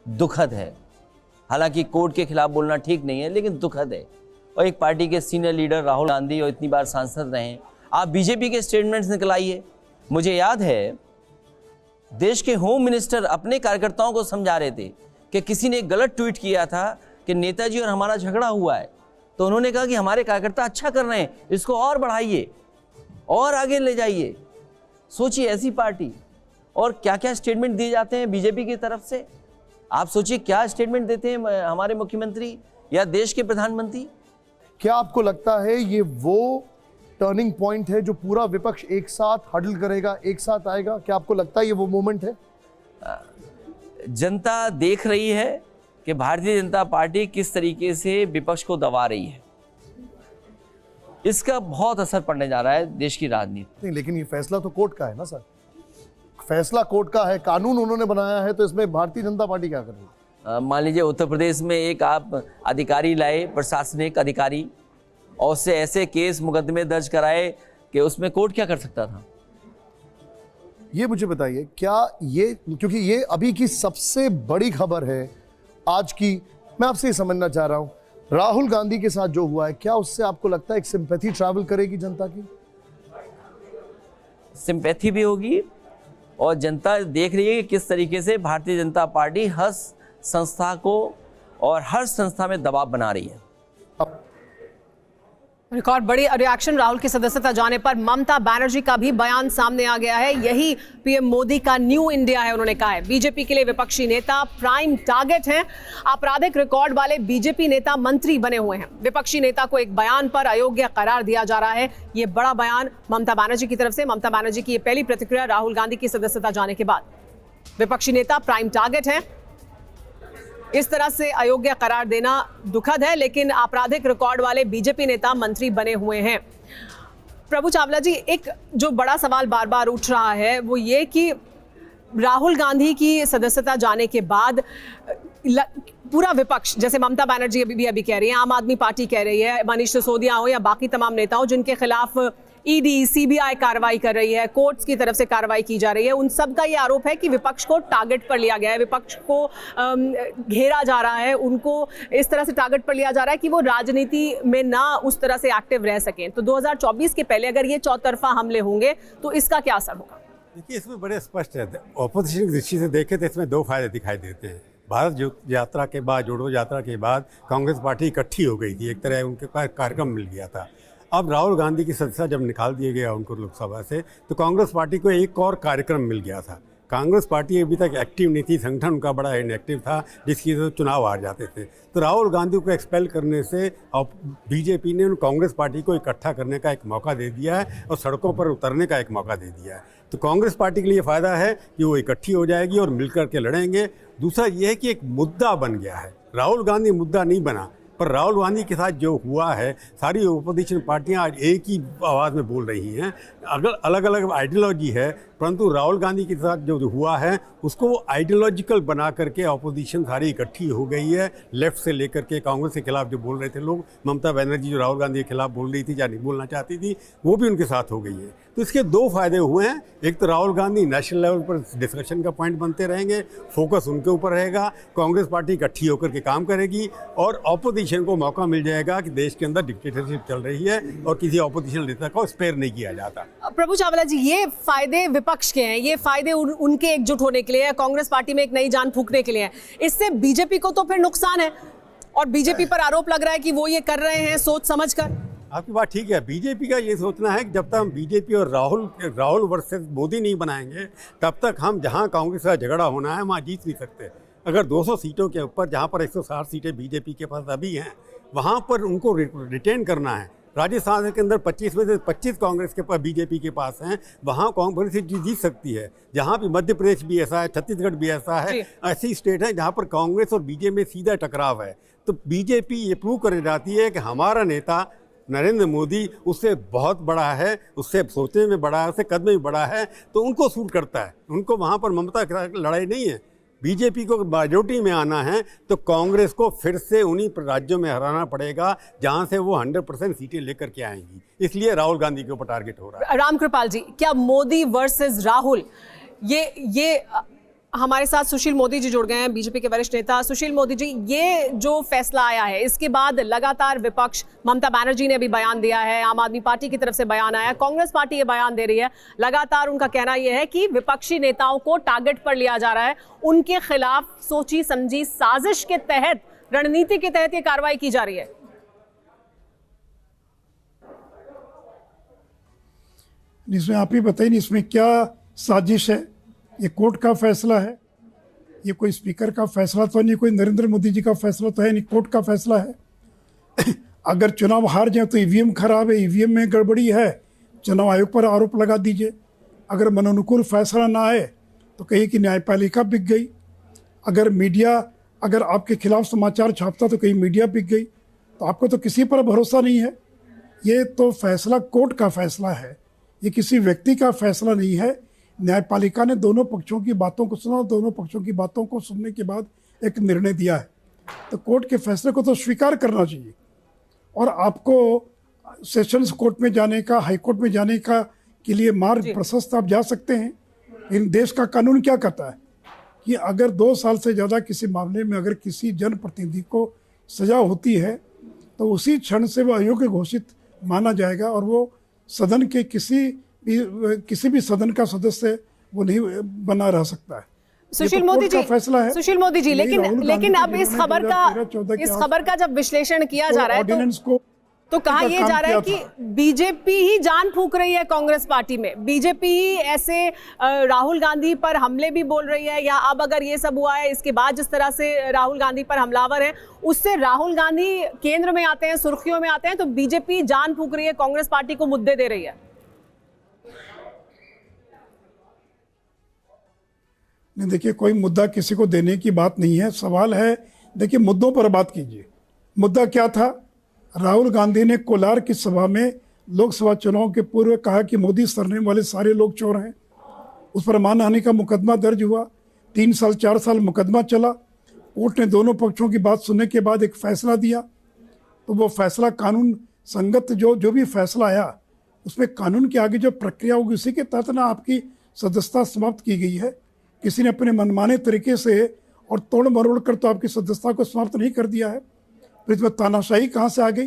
दुखद है। हालांकि कोर्ट के खिलाफ बोलना ठीक नहीं है, लेकिन दुखद है। और एक पार्टी के सीनियर लीडर राहुल गांधी और इतनी बार सांसद रहे, आप बीजेपी के स्टेटमेंट्स निकलाइए। मुझे याद है देश के होम मिनिस्टर अपने कार्यकर्ताओं को समझा रहे थे कि किसी ने गलत ट्वीट किया था कि नेताजी और हमारा झगड़ा हुआ है, तो उन्होंने कहा कि हमारे कार्यकर्ता अच्छा कर रहे हैं, इसको और बढ़ाइए और आगे ले जाइए। सोचिए ऐसी पार्टी, और क्या क्या स्टेटमेंट दिए जाते हैं बीजेपी की तरफ से। आप सोचिए क्या स्टेटमेंट देते हैं हमारे मुख्यमंत्री या देश के प्रधानमंत्री। क्या आपको लगता है ये वो टर्निंग पॉइंट है जो पूरा विपक्ष एक साथ हडल करेगा, एक साथ आएगा? क्या आपको लगता है ये वो मोमेंट है? जनता देख रही है कि भारतीय जनता पार्टी किस तरीके से विपक्ष को दबा रही है। इसका बहुत असर पड़ने जा रहा है देश की राजनीति। नहीं, लेकिन ये फैसला तो कोर्ट का है ना सर, फैसला कोर्ट का है, कानून उन्होंने बनाया है, तो इसमें भारतीय जनता पार्टी क्या कर रही है? मान लीजिए उत्तर प्रदेश में एक आप अधिकारी लाए, प्रशासनिक अधिकारी, और उससे ऐसे केस मुकदमे दर्ज कराए कि उसमें कोर्ट क्या कर सकता था? ये मुझे बताइए, क्या ये, क्योंकि ये अभी की सबसे बड़ी खबर है आज की, मैं आपसे ये समझना चाह रहा हूं, राहुल गांधी के साथ जो हुआ है, क्या उससे आपको लगता है एक सिंपैथी ट्रैवल करेगी जनता की? सिंपैथी भी होगी, और जनता देख रही है कि किस तरीके से भारतीय जनता पार्टी हर संस्था को और हर संस्था में दबाव बना रही है। एक और बड़ी रिएक्शन राहुल की सदस्यता जाने पर ममता बनर्जी का भी बयान सामने आ गया है। यही पीएम मोदी का न्यू इंडिया है। उन्होंने कहा है बीजेपी के लिए विपक्षी नेता प्राइम टारगेट हैं। आपराधिक रिकॉर्ड वाले बीजेपी नेता मंत्री बने हुए हैं। विपक्षी नेता को एक बयान पर अयोग्य करार दिया जा रहा है। ये बड़ा बयान ममता बनर्जी की तरफ से। ममता बनर्जी की ये पहली प्रतिक्रिया राहुल गांधी की सदस्यता जाने के बाद। विपक्षी नेता प्राइम टारगेट है, इस तरह से अयोग्य करार देना दुखद है, लेकिन आपराधिक रिकॉर्ड वाले बीजेपी नेता मंत्री बने हुए हैं। प्रभु चावला जी, एक जो बड़ा सवाल बार बार उठ रहा है वो ये कि राहुल गांधी की सदस्यता जाने के बाद पूरा विपक्ष, जैसे ममता बनर्जी अभी कह रही है, आम आदमी पार्टी कह रही है, मनीष सिसोदिया हो या बाकी तमाम नेता हो जिनके खिलाफ ईडी सीबीआई कार्रवाई कर रही है, कोर्ट्स की तरफ से कार्रवाई की जा रही है, उन सब का ये आरोप है कि विपक्ष को टारगेट पर लिया गया है, विपक्ष को घेरा जा रहा है, उनको इस तरह से टारगेट पर लिया जा रहा है कि वो राजनीति में ना उस तरह से एक्टिव रह सकें। तो 2024 के पहले अगर ये चौतरफा हमले होंगे तो इसका क्या असर होगा? देखिए, इसमें बड़े स्पष्ट है। ऑपोजिशन की दृष्टि से देखें तो इसमें दो फायदे दिखाई देते हैं। भारत यात्रा के बाद, जोड़ो यात्रा के बाद कांग्रेस पार्टी इकट्ठी हो गई थी, एक तरह उनके पास कार्यक्रम मिल गया था। अब राहुल गांधी की सदस्यता जब निकाल दिया गया उनको लोकसभा से, तो कांग्रेस पार्टी को एक और कार्यक्रम मिल गया था। कांग्रेस पार्टी अभी तक एक्टिव नहीं थी, संगठन उनका बड़ा इनएक्टिव था, जिसकी वजह से चुनाव हार जाते थे। तो राहुल गांधी को एक्सपेल करने से अब बीजेपी ने उन कांग्रेस पार्टी को इकट्ठा करने का एक मौका दे दिया है और सड़कों पर उतरने का एक मौका दे दिया है। तो कांग्रेस पार्टी के लिए फ़ायदा है कि वो इकट्ठी हो जाएगी और मिलकर के लड़ेंगे। दूसरा ये है कि एक मुद्दा बन गया है, राहुल गांधी मुद्दा नहीं बना, पर राहुल गांधी के साथ जो हुआ है, सारी अपोजिशन पार्टियां आज एक ही आवाज़ में बोल रही हैं। अगर अलग अलग आइडियोलॉजी है, परंतु राहुल गांधी के साथ जो हुआ है उसको आइडियोलॉजिकल बना करके अपोजिशन सारी इकट्ठी हो गई है। लेफ्ट से लेकर के कांग्रेस के खिलाफ जो बोल रहे थे लोग, ममता बनर्जी जो राहुल गांधी के खिलाफ बोल रही थी या नहीं बोलना चाहती थी, वो भी उनके साथ हो गई है। तो इसके दो फायदे हुए हैं। एक तो राहुल गांधी नेशनल लेवल पर डिस्कशन का पॉइंट बनते रहेंगे, फोकस उनके ऊपर रहेगा, कांग्रेस पार्टी इकट्ठी होकर के काम करेगी और ऑपोजिशन को मौका मिल जाएगा कि देश के अंदर डिक्टेटरशिप चल रही है और किसी ऑपोजिशन नेता को स्पेयर नहीं किया जाता। प्रभु चावला जी, ये फायदे विपक्ष के हैं, ये फायदे उनके एकजुट होने के लिए है, कांग्रेस पार्टी में एक नई जान फूंकने के लिए है। इससे बीजेपी को तो फिर नुकसान है, और बीजेपी पर आरोप लग रहा है कि वो ये कर रहे हैं सोच समझकर। आपकी बात ठीक है। बीजेपी का ये सोचना है कि जब तक हम बीजेपी और राहुल वर्सेस मोदी नहीं बनाएंगे, तब तक हम जहां कांग्रेस का झगड़ा होना है वहां जीत नहीं सकते। अगर 200 सीटों के ऊपर, जहां पर 160 सीटें बीजेपी के पास अभी हैं, वहां पर उनको रिटेन करना है, राजस्थान के अंदर 25 में से 25 कांग्रेस के पास, बीजेपी के पास हैं, वहाँ कांग्रेस जीत सकती है। जहाँ भी मध्य प्रदेश भी ऐसा है, छत्तीसगढ़ भी ऐसा है, ऐसी स्टेट है जहाँ पर कांग्रेस और बीजेपी में सीधा टकराव है। तो बीजेपी ये प्रूव कर जाती है कि हमारा नेता नरेंद्र मोदी उससे बहुत बड़ा है, उससे सोचने में बड़ा है, उससे कदम में बड़ा है, तो उनको सूट करता है। उनको वहाँ पर ममता की लड़ाई नहीं है। बीजेपी को मेजॉरिटी में आना है तो कांग्रेस को फिर से उन्हीं राज्यों में हराना पड़ेगा जहां से वो 100% सीटें लेकर के आएंगी। इसलिए राहुल गांधी के ऊपर टारगेट हो रहा है। रामकृपाल जी, क्या मोदी वर्सेस राहुल, ये हमारे साथ सुशील मोदी जी जुड़ गए हैं, बीजेपी के वरिष्ठ नेता। सुशील मोदी जी, ये जो फैसला आया है इसके बाद लगातार विपक्ष, ममता बनर्जी ने भी बयान दिया है, आम आदमी पार्टी की तरफ से बयान आया, कांग्रेस पार्टी ये बयान दे रही है, लगातार उनका कहना यह है कि विपक्षी नेताओं को टारगेट पर लिया जा रहा है, उनके खिलाफ सोची समझी साजिश के तहत, रणनीति के तहत ये कार्रवाई की जा रही है। इसमें आप ही बताइए, इसमें क्या साजिश है? ये कोर्ट का फैसला है, ये कोई स्पीकर का फैसला तो नहीं, कोई नरेंद्र मोदी जी का फैसला तो है नहीं, कोर्ट का फैसला है। अगर चुनाव हार जाए तो ईवीएम खराब है, ईवीएम में गड़बड़ी है, चुनाव आयोग पर आरोप लगा दीजिए। अगर मनोनुकूल फैसला ना आए तो कहिए कि न्यायपालिका बिक गई। अगर मीडिया अगर आपके खिलाफ समाचार छापता तो कहीं मीडिया बिक गई। तो आपको तो किसी पर भरोसा नहीं है। ये तो फैसला कोर्ट का फैसला है, ये किसी व्यक्ति का फैसला नहीं है। न्यायपालिका ने दोनों पक्षों की बातों को सुना, दोनों पक्षों की बातों को सुनने के बाद एक निर्णय दिया है। तो कोर्ट के फैसले को तो स्वीकार करना चाहिए। और आपको सेशंस कोर्ट में जाने का, हाई कोर्ट में जाने का के लिए मार्ग प्रशस्त, आप जा सकते हैं। लेकिन देश का कानून क्या कहता है कि अगर 2 साल से ज़्यादा किसी मामले में अगर किसी जनप्रतिनिधि को सजा होती है तो उसी क्षण से वह अयोग्य घोषित माना जाएगा और वो सदन के किसी भी सदन का सदस्य वो नहीं बना रह सकता है। सुशील मोदी जी, फैसला है। सुशील मोदी जी, लेकिन अब इस खबर का जब विश्लेषण किया जा रहा है तो कहा यह जा रहा है कि बीजेपी ही जान फूंक रही है कांग्रेस पार्टी में, बीजेपी ही ऐसे राहुल गांधी पर हमले भी बोल रही है, या अब अगर ये सब हुआ है इसके बाद जिस तरह से राहुल गांधी पर हमलावर है उससे राहुल गांधी केंद्र में आते हैं, सुर्खियों में आते हैं, तो बीजेपी जान फूंक रही है, कांग्रेस पार्टी को मुद्दे दे रही है। नहीं, देखिए कोई मुद्दा किसी को देने की बात नहीं है। सवाल है, देखिए मुद्दों पर बात कीजिए। मुद्दा क्या था? राहुल गांधी ने कोलार की सभा में लोकसभा चुनाव के पूर्व कहा कि मोदी सरनेम वाले सारे लोग चोर हैं। उस पर मानहानि का मुकदमा दर्ज हुआ, 3 साल 4 साल मुकदमा चला। कोर्ट ने दोनों पक्षों की बात सुनने के बाद एक फैसला दिया। तो वो फैसला कानून संगत जो भी फैसला आया उसमें कानून के आगे जो प्रक्रिया होगी उसी के तहत ना आपकी सदस्यता समाप्त की गई है। किसी ने अपने मनमाने तरीके से और तोड़ मरोड़ कर तो आपकी सदस्यता को समाप्त नहीं कर दिया है। फिर इसमें तानाशाही कहाँ से आ गई?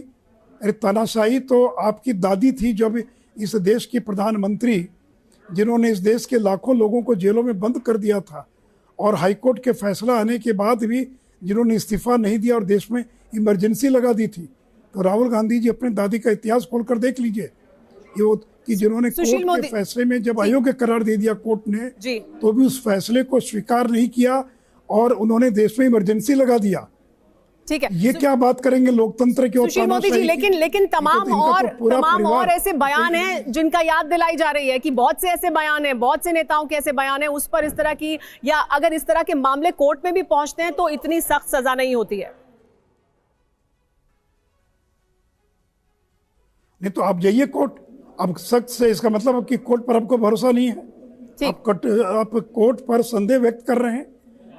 अरे तानाशाही तो आपकी दादी थी जब इस देश की प्रधानमंत्री, जिन्होंने इस देश के लाखों लोगों को जेलों में बंद कर दिया था और हाईकोर्ट के फैसला आने के बाद भी जिन्होंने इस्तीफा नहीं दिया और देश में इमरजेंसी लगा दी थी। तो राहुल गांधी जी अपने दादी का इतिहास खोलकर देख लीजिए कि जिन्होंने कोर्ट के फैसले में जब अयोग्य करार दे दिया कोर्ट ने, तो भी उस फैसले को स्वीकार नहीं किया और उन्होंने देश में इमरजेंसी लगा दिया। ठीक है, ये क्या बात करेंगे लोकतंत्र की? सुशील मोदी जी, लेकिन तमाम और ऐसे बयान हैं जिनका याद दिलाई जा रही है कि बहुत से ऐसे बयान हैं, बहुत से नेताओं के ऐसे बयान हैं, उस पर इस तरह की, या अगर इस तरह के मामले कोर्ट में भी पहुंचते हैं तो इतनी सख्त सजा नहीं होती है। नहीं तो आप जाइए कोर्ट। अब सख्त से इसका मतलब है कि कोर्ट पर आपको भरोसा नहीं है। आप कोर्ट पर संदेह व्यक्त कर रहे हैं।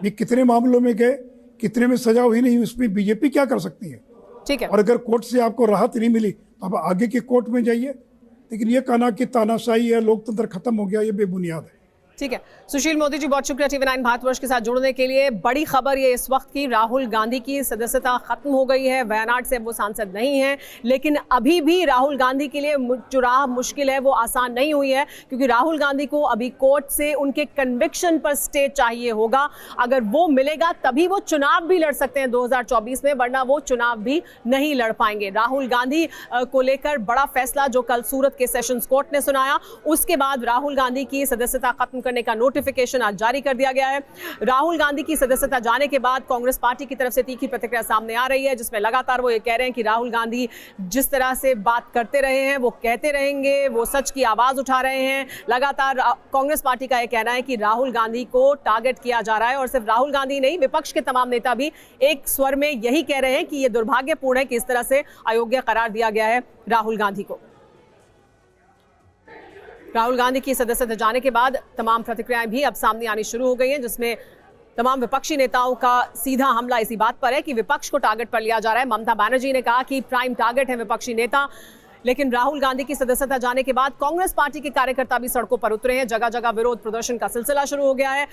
ये कितने मामलों में गए, कितने में सजा हुई नहीं, उसमें बीजेपी क्या कर सकती है? ठीक है। और अगर कोर्ट से आपको राहत नहीं मिली तो आप आगे के कोर्ट में जाइए। लेकिन ये कहना कि तानाशाही है, लोकतंत्र खत्म हो गया, ये बेबुनियाद है। ठीक है, सुशील मोदी जी, बहुत शुक्रिया TV9 भारतवर्ष के साथ जुड़ने के लिए। बड़ी खबर ये इस वक्त की, राहुल गांधी की सदस्यता खत्म हो गई है, वायनाड से वो सांसद नहीं है, लेकिन अभी भी राहुल गांधी के लिए जो राह मुश्किल है वो आसान नहीं हुई है, क्योंकि राहुल गांधी को अभी कोर्ट से उनके कन्विक्शन पर स्टे चाहिए होगा। अगर वो मिलेगा तभी वो चुनाव भी लड़ सकते हैं 2024 में, वरना वो चुनाव भी नहीं लड़ पाएंगे। राहुल गांधी को लेकर बड़ा फैसला जो कल सूरत के सेशंस कोर्ट ने सुनाया, उसके बाद राहुल गांधी की सदस्यता खत्म खत्म करने का नोटिफिकेशन आज जारी कर दिया गया है। राहुल गांधी की सदस्यता जाने के बाद कांग्रेस पार्टी की तरफ से तीखी प्रतिक्रिया सामने आ रही है, जिसमें लगातार वो ये कह रहे हैं कि राहुल गांधी जिस तरह से बात करते रहे हैं वो कहते रहेंगे, वो सच की आवाज उठा रहे हैं। लगातार कांग्रेस पार्टी का यह कहना है कि राहुल गांधी को टारगेट किया जा रहा है और सिर्फ राहुल गांधी नहीं, विपक्ष के तमाम नेता भी एक स्वर में यही कह रहे हैं कि यह दुर्भाग्यपूर्ण है कि इस तरह से अयोग्य करार दिया गया है राहुल गांधी को। राहुल गांधी की सदस्यता जाने के बाद तमाम प्रतिक्रियाएं भी अब सामने आनी शुरू हो गई हैं, जिसमें तमाम विपक्षी नेताओं का सीधा हमला इसी बात पर है कि विपक्ष को टारगेट पर लिया जा रहा है। ममता बनर्जी ने कहा कि प्राइम टारगेट है विपक्षी नेता, लेकिन राहुल गांधी की सदस्यता जाने के बाद कांग्रेस पार्टी के कार्यकर्ता भी सड़कों पर उतरे हैं। जगह जगह विरोध प्रदर्शन का सिलसिला शुरू हो गया है।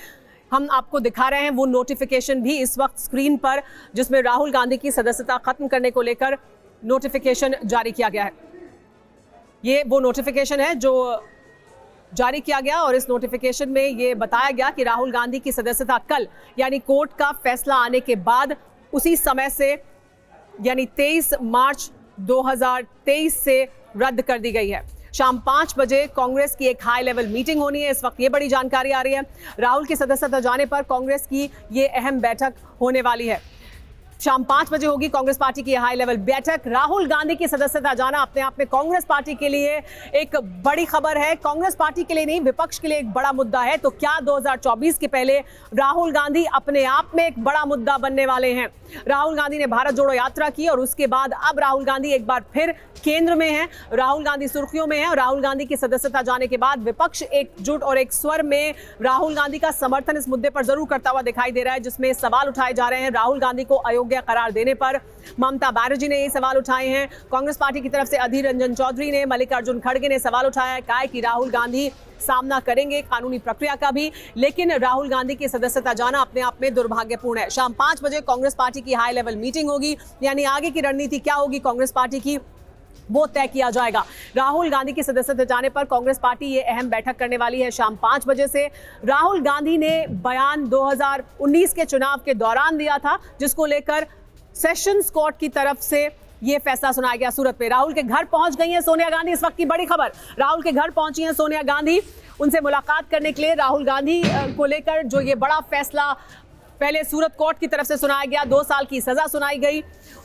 हम आपको दिखा रहे हैं वो नोटिफिकेशन भी इस वक्त स्क्रीन पर, जिसमें राहुल गांधी की सदस्यता खत्म करने को लेकर नोटिफिकेशन जारी किया गया है। ये वो नोटिफिकेशन है जो जारी किया गया और इस नोटिफिकेशन में ये बताया गया कि राहुल गांधी की सदस्यता कल यानी कोर्ट का फैसला आने के बाद उसी समय से यानी 23 मार्च 2023 से रद्द कर दी गई है। शाम 5 बजे कांग्रेस की एक हाई लेवल मीटिंग होनी है। इस वक्त ये बड़ी जानकारी आ रही है, राहुल की सदस्यता जाने पर कांग्रेस की ये अहम बैठक होने वाली है। शाम 5 बजे होगी कांग्रेस पार्टी की हाई लेवल बैठक। राहुल गांधी की सदस्यता जाना अपने आप में कांग्रेस पार्टी के लिए एक बड़ी खबर है। कांग्रेस पार्टी के लिए नहीं, विपक्ष के लिए एक बड़ा मुद्दा है। तो क्या 2024 के पहले राहुल गांधी अपने आप में एक बड़ा मुद्दा बनने वाले हैं? राहुल गांधी ने भारत जोड़ो यात्रा की और उसके बाद अब राहुल गांधी एक बार फिर केंद्र में है, राहुल गांधी सुर्खियों में है और राहुल गांधी की सदस्यता जाने के बाद विपक्ष एकजुट और एक स्वर में राहुल गांधी का समर्थन इस मुद्दे पर जरूर करता हुआ दिखाई दे रहा है, जिसमें सवाल उठाए जा रहे हैं। राहुल गांधी को अयोग्य करार देने पर ममता बनर्जी ने ये सवाल उठाए हैं। कांग्रेस पार्टी की तरफ से अधीर रंजन चौधरी ने, मल्लिकार्जुन खड़गे ने सवाल उठाया है, कहा कि राहुल गांधी सामना करेंगे कानूनी प्रक्रिया का भी, लेकिन राहुल गांधी की सदस्यता जाना अपने आप में दुर्भाग्यपूर्ण है। शाम 5 बजे कांग्रेस पार्टी की हाई लेवल मीटिंग होगी, यानी आगे की रणनीति क्या होगी कांग्रेस पार्टी की वो तय किया जाएगा। राहुल गांधी की सदस्यता जाने पर कांग्रेस पार्टी ये अहम बैठक करने वाली है शाम 5 बजे से। राहुल गांधी ने बयान 2019 के चुनाव के दौरान दिया था, जिसको लेकर सेशंस कोर्ट की तरफ से ये फैसला सुनाया गया सूरत में। राहुल के घर पहुंच गई हैं सोनिया गांधी, इस वक्त की बड़ी खबर। राहुल के घर पहुंची हैं सोनिया गांधी, उनसे मुलाकात करने के लिए। राहुल गांधी को लेकर जो ये बड़ा फैसला पहले सूरत कोर्ट की तरफ से सुनाया गया, 2 साल की सजा सुनाई गई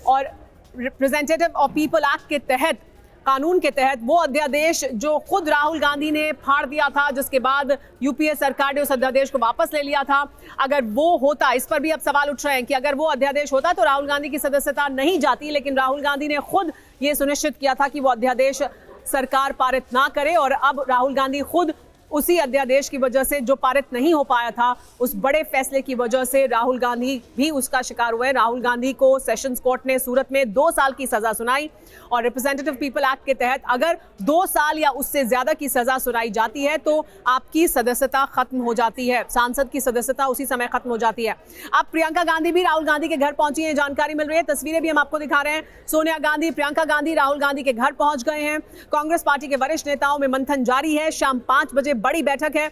और रिप्रेजेंटेटिव ऑफ पीपल एक्ट के तहत, कानून के तहत वो अध्यादेश जो खुद राहुल गांधी ने फाड़ दिया था, जिसके बाद यूपीए सरकार ने उस अध्यादेश को वापस ले लिया था, अगर वो होता, इस पर भी अब सवाल उठ रहे हैं कि अगर वो अध्यादेश होता तो राहुल गांधी की सदस्यता नहीं जाती, लेकिन राहुल गांधी ने खुद ये सुनिश्चित किया था कि वो अध्यादेश सरकार पारित ना करे और अब राहुल गांधी खुद उसी अध्यादेश की वजह से जो पारित नहीं हो पाया था, उस बड़े फैसले की वजह से राहुल गांधी भी उसका शिकार हुए। राहुल गांधी को सेशंस कोर्ट ने सूरत में 2 साल की सजा सुनाई और रिप्रेजेंटेटिव पीपल एक्ट के तहत अगर 2 साल या उससे ज्यादा की सजा सुनाई जाती है तो आपकी सदस्यता खत्म हो जाती है, सांसद की सदस्यता उसी समय खत्म हो जाती है। अब प्रियंका गांधी भी राहुल गांधी के घर पहुंची है, जानकारी मिल रही है, तस्वीरें भी हम आपको दिखा रहे हैं। सोनिया गांधी, प्रियंका गांधी राहुल गांधी के घर पहुंच गए हैं। कांग्रेस पार्टी के वरिष्ठ नेताओं में मंथन जारी है। शाम 5 बजे बड़ी बैठक है।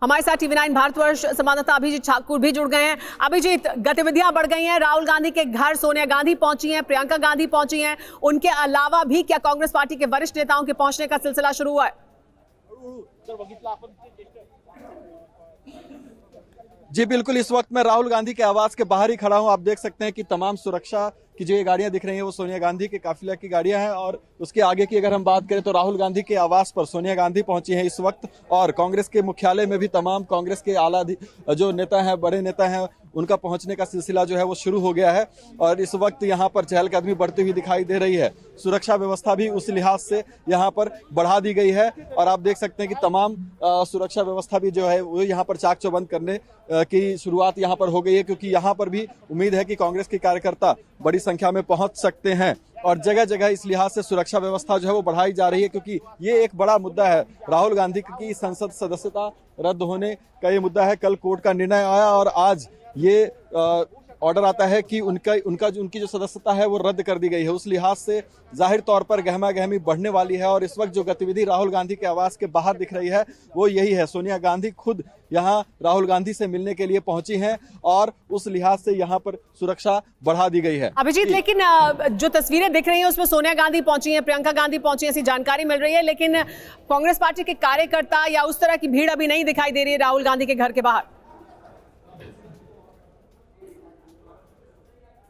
हमारे साथ टीवी9 भारतवर्ष संवाददाता अभिजीत ठाकुर भी जुड़ गए हैं। अभिजीत, गतिविधियां बढ़ गई हैं, राहुल गांधी के घर सोनिया गांधी पहुंची हैं, प्रियंका गांधी पहुंची हैं, उनके अलावा भी क्या कांग्रेस पार्टी के वरिष्ठ नेताओं के पहुंचने का सिलसिला शुरू हुआ है? जी बिल्कुल, इस वक्त मैं राहुल गांधी के आवास के बाहर ही खड़ा हूं। आप देख सकते हैं कि तमाम सुरक्षा की जो ये गाड़ियां दिख रही हैं वो सोनिया गांधी के काफिला की गाड़ियां हैं और उसके आगे की अगर हम बात करें तो राहुल गांधी के आवास पर सोनिया गांधी पहुंची हैं इस वक्त और कांग्रेस के मुख्यालय में भी तमाम कांग्रेस के आला जो नेता हैं, बड़े नेता हैं, उनका पहुंचने का सिलसिला जो है वो शुरू हो गया है और इस वक्त यहाँ पर चहलकदमी बढ़ती हुई दिखाई दे रही है। सुरक्षा व्यवस्था भी उस लिहाज से यहाँ पर बढ़ा दी गई है और आप देख सकते हैं कि तमाम सुरक्षा व्यवस्था भी जो है वो यहाँ पर चाक चौबंद करने की शुरुआत यहाँ पर हो गई है, क्योंकि यहाँ पर भी उम्मीद है कि कांग्रेस के कार्यकर्ता बड़ी संख्या में पहुंच सकते हैं और जगह जगह इस लिहाज से सुरक्षा व्यवस्था जो है वो बढ़ाई जा रही है, क्योंकि ये एक बड़ा मुद्दा है। राहुल गांधी की संसद सदस्यता रद्द होने का ये मुद्दा है। कल कोर्ट का निर्णय आया और आज ये ऑर्डर आता है कि उनकी जो सदस्यता है वो रद्द कर दी गई है। उस लिहाज से जाहिर तौर पर गहमा गहमी बढ़ने वाली है और इस वक्त जो गतिविधि राहुल गांधी के आवास के बाहर दिख रही है वो यही है। सोनिया गांधी खुद यहाँ राहुल गांधी से मिलने के लिए पहुंची हैं और उस लिहाज से यहाँ पर सुरक्षा बढ़ा दी गई है। अभिजीत, लेकिन जो तस्वीरें दिख रही हैं उसमें सोनिया गांधी पहुंची हैं, प्रियंका गांधी पहुंची हैं, ऐसी जानकारी मिल रही है, लेकिन कांग्रेस पार्टी के कार्यकर्ता या उस तरह की भीड़ अभी नहीं दिखाई दे रही है राहुल गांधी के घर के बाहर।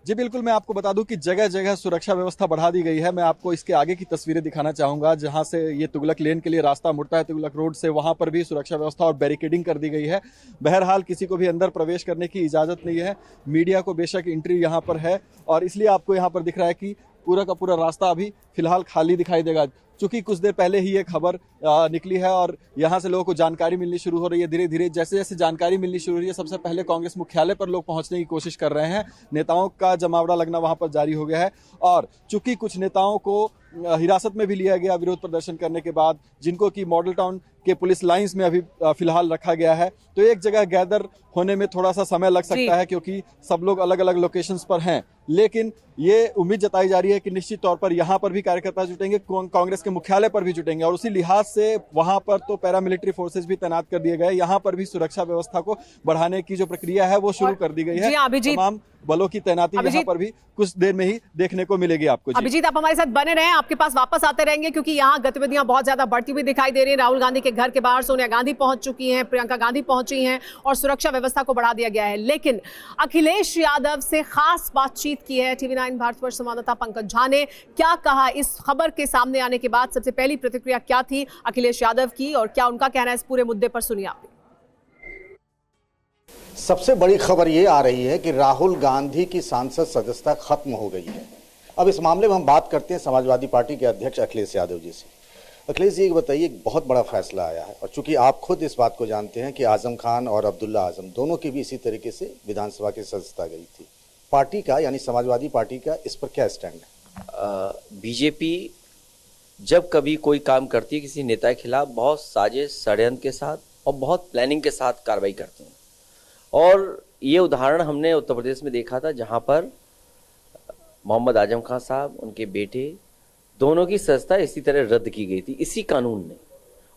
जी बिल्कुल, मैं आपको बता दूं कि जगह जगह सुरक्षा व्यवस्था बढ़ा दी गई है। मैं आपको इसके आगे की तस्वीरें दिखाना चाहूंगा, जहां से ये तुगलक लेन के लिए रास्ता मुड़ता है तुगलक रोड से, वहां पर भी सुरक्षा व्यवस्था और बैरिकेडिंग कर दी गई है। बहरहाल किसी को भी अंदर प्रवेश करने की इजाजत नहीं है। मीडिया को बेशक एंट्री यहाँ पर है और इसलिए आपको यहाँ पर दिख रहा है कि पूरा का पूरा रास्ता अभी फिलहाल खाली दिखाई देगा। चूंकि कुछ देर पहले ही ये खबर निकली है और यहाँ से लोगों को जानकारी मिलनी शुरू हो रही है। धीरे धीरे जैसे जैसे जानकारी मिलनी शुरू हो रही है, सबसे पहले कांग्रेस मुख्यालय पर लोग पहुंचने की कोशिश कर रहे हैं। नेताओं का जमावड़ा लगना वहां पर जारी हो गया है और चूंकि कुछ नेताओं को हिरासत में भी लिया गया विरोध प्रदर्शन करने के बाद, जिनको कि मॉडल टाउन के पुलिस लाइंस में अभी फिलहाल रखा गया है, तो एक जगह गैदर होने में थोड़ा सा समय लग सकता है क्योंकि सब लोग अलग अलग लोकेशंस पर हैं। लेकिन ये उम्मीद जताई जा रही है कि निश्चित तौर पर यहाँ पर भी कार्यकर्ता जुटेंगे, कांग्रेस के मुख्यालय पर भी जुटेंगे और उसी लिहाज से वहां पर तो पैरामिलिट्री फोर्सेस भी तैनात कर दिए गए। यहाँ पर भी सुरक्षा व्यवस्था को बढ़ाने की जो प्रक्रिया है वो शुरू कर दी गई है। तमाम बलों की तैनाती यहाँ पर भी कुछ देर में ही देखने को मिलेगी आपको। अभिजीत, आप हमारे साथ बने रहें, आपके पास वापस आते रहेंगे क्योंकि यहाँ गतिविधियां बहुत ज्यादा बढ़ती हुई दिखाई दे रही हैं। राहुल गांधी के घर के बाहर सोनिया गांधी पहुंच चुकी हैं, प्रियंका गांधी पहुंची हैं और सुरक्षा व्यवस्था को बढ़ा दिया गया है। लेकिन अखिलेश यादव से खास बातचीत की है टीवी 9 भारतवर्ष संवाददाता पंकज झा ने। क्या कहा इस खबर के सामने आने के बाद? सबसे पहली प्रतिक्रिया क्या थी अखिलेश यादव की और क्या उनका कहना है इस पूरे मुद्दे पर? सुनिए आप। सबसे बड़ी खबर ये आ रही है कि राहुल गांधी की सांसद सदस्यता खत्म हो गई है। अब इस मामले में हम बात करते हैं समाजवादी पार्टी के अध्यक्ष अखिलेश यादव जी से। अखिलेश जी, बताइए, एक बहुत बड़ा फैसला आया है और चूंकि आप खुद इस बात को जानते हैं कि आजम खान और अब्दुल्ला आजम दोनों की भी इसी तरीके से विधानसभा की सदस्यता गई थी, पार्टी का यानी समाजवादी पार्टी का इस पर क्या स्टैंड है? बीजेपी जब कभी कोई काम करती है किसी नेता के खिलाफ, बहुत साजिश षड्यंत्र के साथ और बहुत प्लानिंग के साथ कार्रवाई करते हैं। और ये उदाहरण हमने उत्तर प्रदेश में देखा था, जहां पर मोहम्मद आजम खान साहब, उनके बेटे, दोनों की सदस्यता इसी तरह रद्द की गई थी इसी कानून में,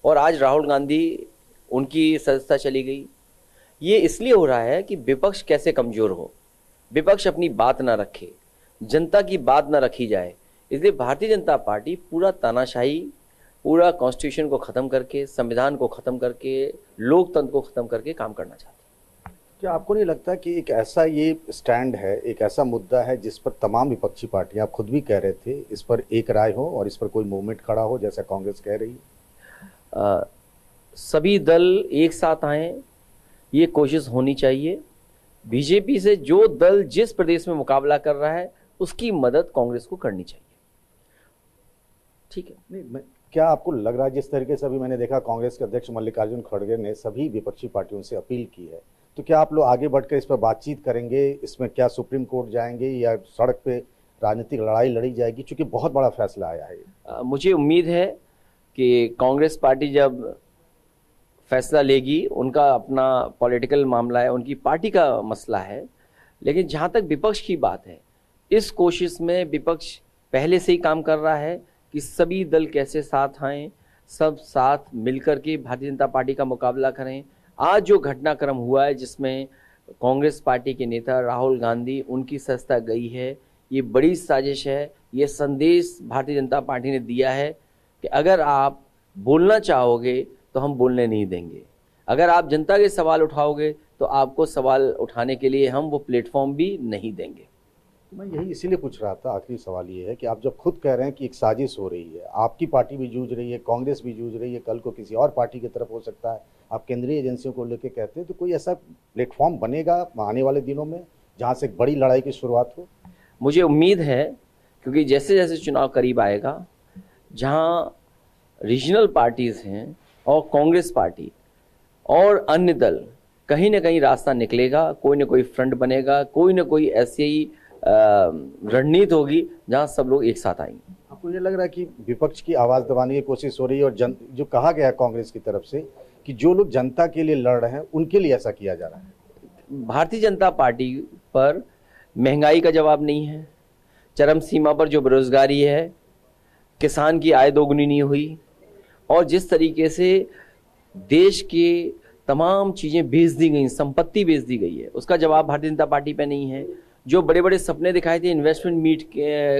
और आज राहुल गांधी उनकी सदस्यता चली गई। ये इसलिए हो रहा है कि विपक्ष कैसे कमजोर हो, विपक्ष अपनी बात ना रखे, जनता की बात ना रखी जाए। इसलिए भारतीय जनता पार्टी पूरा तानाशाही, पूरा कॉन्स्टिट्यूशन को खत्म करके, संविधान को खत्म करके, लोकतंत्र को खत्म करके काम करना चाहती है। क्या आपको नहीं लगता कि एक ऐसा ये स्टैंड है, एक ऐसा मुद्दा है जिस पर तमाम विपक्षी पार्टियां, आप खुद भी कह रहे थे, इस पर एक राय हो और इस पर कोई मूवमेंट खड़ा हो जैसा कांग्रेस कह रही है? सभी दल एक साथ आए, ये कोशिश होनी चाहिए। बीजेपी से जो दल जिस प्रदेश में मुकाबला कर रहा है उसकी मदद कांग्रेस को करनी चाहिए। ठीक है? नहीं, क्या आपको लग रहा है, जिस तरीके से अभी मैंने देखा कांग्रेस के अध्यक्ष मल्लिकार्जुन खड़गे ने सभी विपक्षी पार्टियों से अपील की है, तो क्या आप लोग आगे बढ़कर इस पर बातचीत करेंगे? इसमें क्या सुप्रीम कोर्ट जाएंगे या सड़क पे राजनीतिक लड़ाई लड़ी जाएगी, क्योंकि बहुत बड़ा फैसला आया है? मुझे उम्मीद है कि कांग्रेस पार्टी जब फैसला लेगी, उनका अपना पॉलिटिकल मामला है, उनकी पार्टी का मसला है, लेकिन जहाँ तक विपक्ष की बात है, इस कोशिश में विपक्ष पहले से ही काम कर रहा है कि सभी दल कैसे साथ आएँ, सब साथ मिलकर के भारतीय जनता पार्टी का मुकाबला करें। आज जो घटनाक्रम हुआ है जिसमें कांग्रेस पार्टी के नेता राहुल गांधी, उनकी सदस्यता गई है, ये बड़ी साजिश है। ये संदेश भारतीय जनता पार्टी ने दिया है कि अगर आप बोलना चाहोगे तो हम बोलने नहीं देंगे, अगर आप जनता के सवाल उठाओगे तो आपको सवाल उठाने के लिए हम वो प्लेटफॉर्म भी नहीं देंगे। मैं यही इसीलिए पूछ रहा था, आखिरी सवाल ये है कि आप जब खुद कह रहे हैं कि एक साजिश हो रही है, आपकी पार्टी भी जूझ रही है, कांग्रेस भी जूझ रही है, कल को किसी और पार्टी की तरफ हो सकता है, आप केंद्रीय एजेंसियों को लेकर कहते हैं, तो कोई ऐसा प्लेटफॉर्म बनेगा आने वाले दिनों में जहां से एक बड़ी लड़ाई की शुरुआत हो? मुझे उम्मीद है, क्योंकि जैसे जैसे चुनाव करीब आएगा, जहां रीजनल पार्टीज हैं और कांग्रेस पार्टी और अन्य दल, कहीं ना कहीं रास्ता निकलेगा, कोई ना कोई फ्रंट बनेगा, कोई ना कोई ऐसी ही रणनीति होगी जहां सब लोग एक साथ आएंगे। आपको ये लग रहा है कि विपक्ष की आवाज दबाने की कोशिश हो रही है और जो कहा गया कांग्रेस की तरफ से कि जो लोग जनता के लिए लड़ रहे हैं उनके लिए ऐसा किया जा रहा है? भारतीय जनता पार्टी पर महंगाई का जवाब नहीं है, चरम सीमा पर जो बेरोजगारी है, किसान की आय दोगुनी नहीं हुई, और जिस तरीके से देश के तमाम चीज़ें बेच दी गई, संपत्ति बेच दी गई है, उसका जवाब भारतीय जनता पार्टी पे नहीं है। जो बड़े बड़े सपने दिखाए थे इन्वेस्टमेंट मीट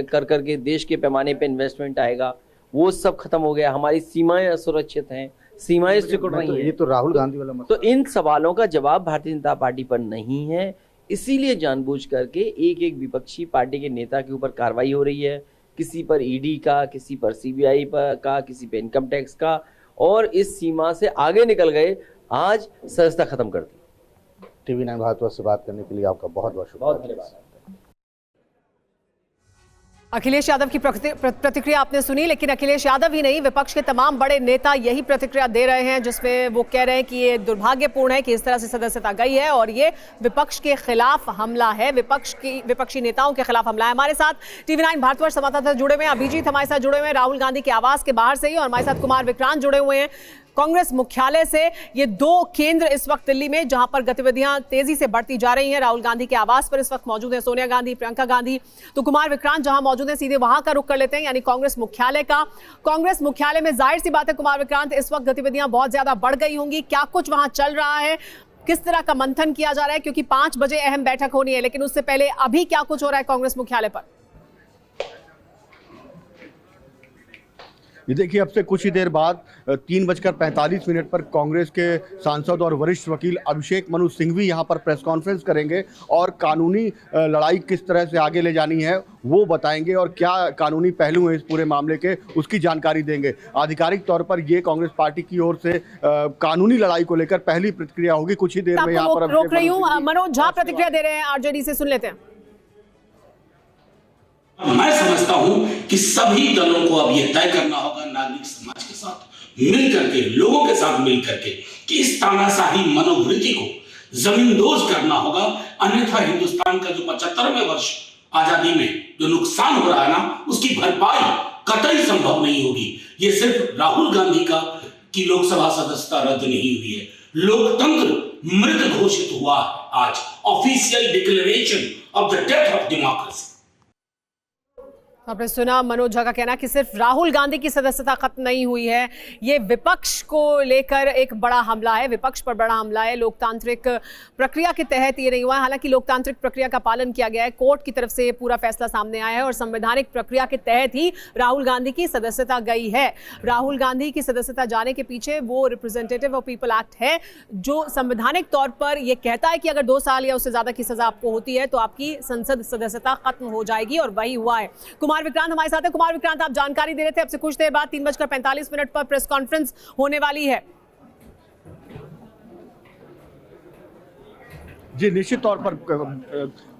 कर करके देश के पैमाने पे इन्वेस्टमेंट आएगा, वो सब खत्म हो गया। हमारी सीमाएं असुरक्षित हैं, सीमाएं सिकुड़ रही हैं। ये तो राहुल गांधी वाला मसला। तो इन सवालों का जवाब भारतीय जनता पार्टी पर नहीं है, इसीलिए जानबूझ करके एक एक विपक्षी पार्टी के नेता के ऊपर कार्रवाई हो रही है, किसी पर ईडी का, किसी पर सीबीआई का, किसी पर इनकम टैक्स का, और इस सीमा से आगे निकल गए, आज सदस्यता खत्म कर दी। TV9 भारतवर्ष से बात करने के लिए आपका बहुत बहुत शुक्रिया। बहुत धन्यवाद। अखिलेश यादव की प्रतिक्रिया आपने सुनी, लेकिन अखिलेश यादव ही नहीं, विपक्ष के तमाम बड़े नेता यही प्रतिक्रिया दे रहे हैं, जिसमें वो कह रहे हैं कि ये दुर्भाग्यपूर्ण है कि इस तरह से सदस्यता गई है और ये विपक्ष के खिलाफ हमला है, विपक्षी नेताओं के खिलाफ हमला है। हमारे साथ TV9 भारतवर्ष संवाददाता जुड़े हुए हैं, अभिजीत हमारे साथ जुड़े हुए हैं राहुल गांधी के आवास के बाहर से ही, और हमारे साथ कुमार विक्रांत जुड़े हुए हैं कांग्रेस मुख्यालय से। ये दो केंद्र इस वक्त दिल्ली में जहां पर गतिविधियां तेजी से बढ़ती जा रही हैं। राहुल गांधी के आवास पर इस वक्त मौजूद है सोनिया गांधी, प्रियंका गांधी। तो कुमार विक्रांत जहां मौजूद है, सीधे वहां का रुख कर लेते हैं, यानी कांग्रेस मुख्यालय का। कांग्रेस मुख्यालय में जाहिर सी बात है कुमार विक्रांत, इस वक्त गतिविधियां बहुत ज्यादा बढ़ गई होंगी। क्या कुछ वहां चल रहा है, किस तरह का मंथन किया जा रहा है, क्योंकि 5 बजे अहम बैठक होनी है, लेकिन उससे पहले अभी क्या कुछ हो रहा है कांग्रेस मुख्यालय पर? ये देखिए, अब से कुछ ही देर बाद 3:45 पर कांग्रेस के सांसद और वरिष्ठ वकील अभिषेक मनु सिंघवी यहाँ पर प्रेस कॉन्फ्रेंस करेंगे और कानूनी लड़ाई किस तरह से आगे ले जानी है वो बताएंगे, और क्या कानूनी पहलू हैं इस पूरे मामले के उसकी जानकारी देंगे। आधिकारिक तौर पर ये कांग्रेस पार्टी की ओर से कानूनी लड़ाई को लेकर पहली प्रतिक्रिया होगी। कुछ ही देर में यहाँ पर रोक रही हूँ, मनोज झा प्रतिक्रिया दे रहे हैं आरजेडी से, सुन लेते हैं। मैं समझता हूं कि सभी दलों को अब यह तय करना होगा नागरिक समाज के साथ मिल करके, लोगों के साथ मिल करके, कि इस तानाशाही मनोवृत्ति को जमींदोज करना होगा। अन्यथा हिंदुस्तान का जो 75वें वर्ष आजादी में जो नुकसान हो रहा है ना, उसकी भरपाई कतई संभव नहीं होगी। ये सिर्फ राहुल गांधी की लोकसभा सदस्यता रद्द नहीं हुई है, लोकतंत्र मृत घोषित हुआ आज, official declaration of the death of democracy. आपने सुना मनोज झा का कहना कि सिर्फ राहुल गांधी की सदस्यता खत्म नहीं हुई है, ये विपक्ष को लेकर एक बड़ा हमला है, विपक्ष पर बड़ा हमला है। लोकतांत्रिक प्रक्रिया के तहत ये नहीं हुआ है, हालांकि लोकतांत्रिक प्रक्रिया का पालन किया गया है, कोर्ट की तरफ से पूरा फैसला सामने आया है और संवैधानिक प्रक्रिया के तहत ही राहुल गांधी की सदस्यता गई है। राहुल गांधी की सदस्यता जाने के पीछे वो रिप्रेजेंटेटिव ऑफ पीपल एक्ट है, जो संवैधानिक तौर पर यह कहता है कि अगर 2 साल या उससे ज्यादा की सजा आपको होती है तो आपकी संसद सदस्यता खत्म हो जाएगी, और वही हुआ है। कुमार विक्रांत हमारे साथ है। कुमार विक्रांत, आप जानकारी दे रहे थे, अब से कुछ देर बाद 3:45 पर प्रेस कॉन्फ्रेंस होने वाली है। जी, निश्चित तौर पर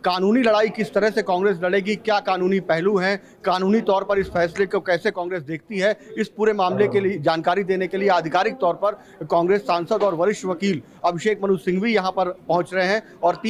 कानूनी लड़ाई किस तरह से कांग्रेस लड़ेगी, क्या कानूनी पहलू हैं, कानूनी तौर पर इस फैसले को कैसे कांग्रेस देखती है, इस पूरे मामले के लिए जानकारी देने के लिए आधिकारिक तौर पर कांग्रेस सांसद और वरिष्ठ वकील अभिषेक मनु सिंघवी यहां पर पहुंच रहे हैं। और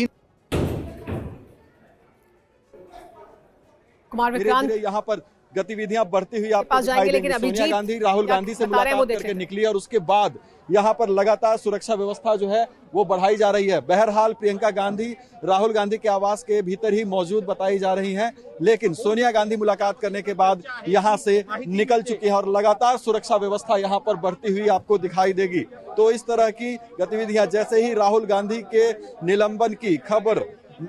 कुमार विक्रांत यहाँ पर गतिविधियां बढ़ती हुई आपको दिखाई देंगी। सोनिया गांधी राहुल गांधी से मुलाकात करके निकली और उसके बाद यहाँ पर लगातार सुरक्षा व्यवस्था जो है वो बढ़ाई जा रही है। बहरहाल प्रियंका गांधी राहुल गांधी के आवास के भीतर ही मौजूद बताई जा रही हैं, लेकिन सोनिया गांधी मुलाकात करने के बाद यहाँ से निकल चुकी है और लगातार सुरक्षा व्यवस्था यहाँ पर बढ़ती हुई आपको दिखाई देगी। तो इस तरह की गतिविधियां, जैसे ही राहुल गांधी के निलंबन की खबर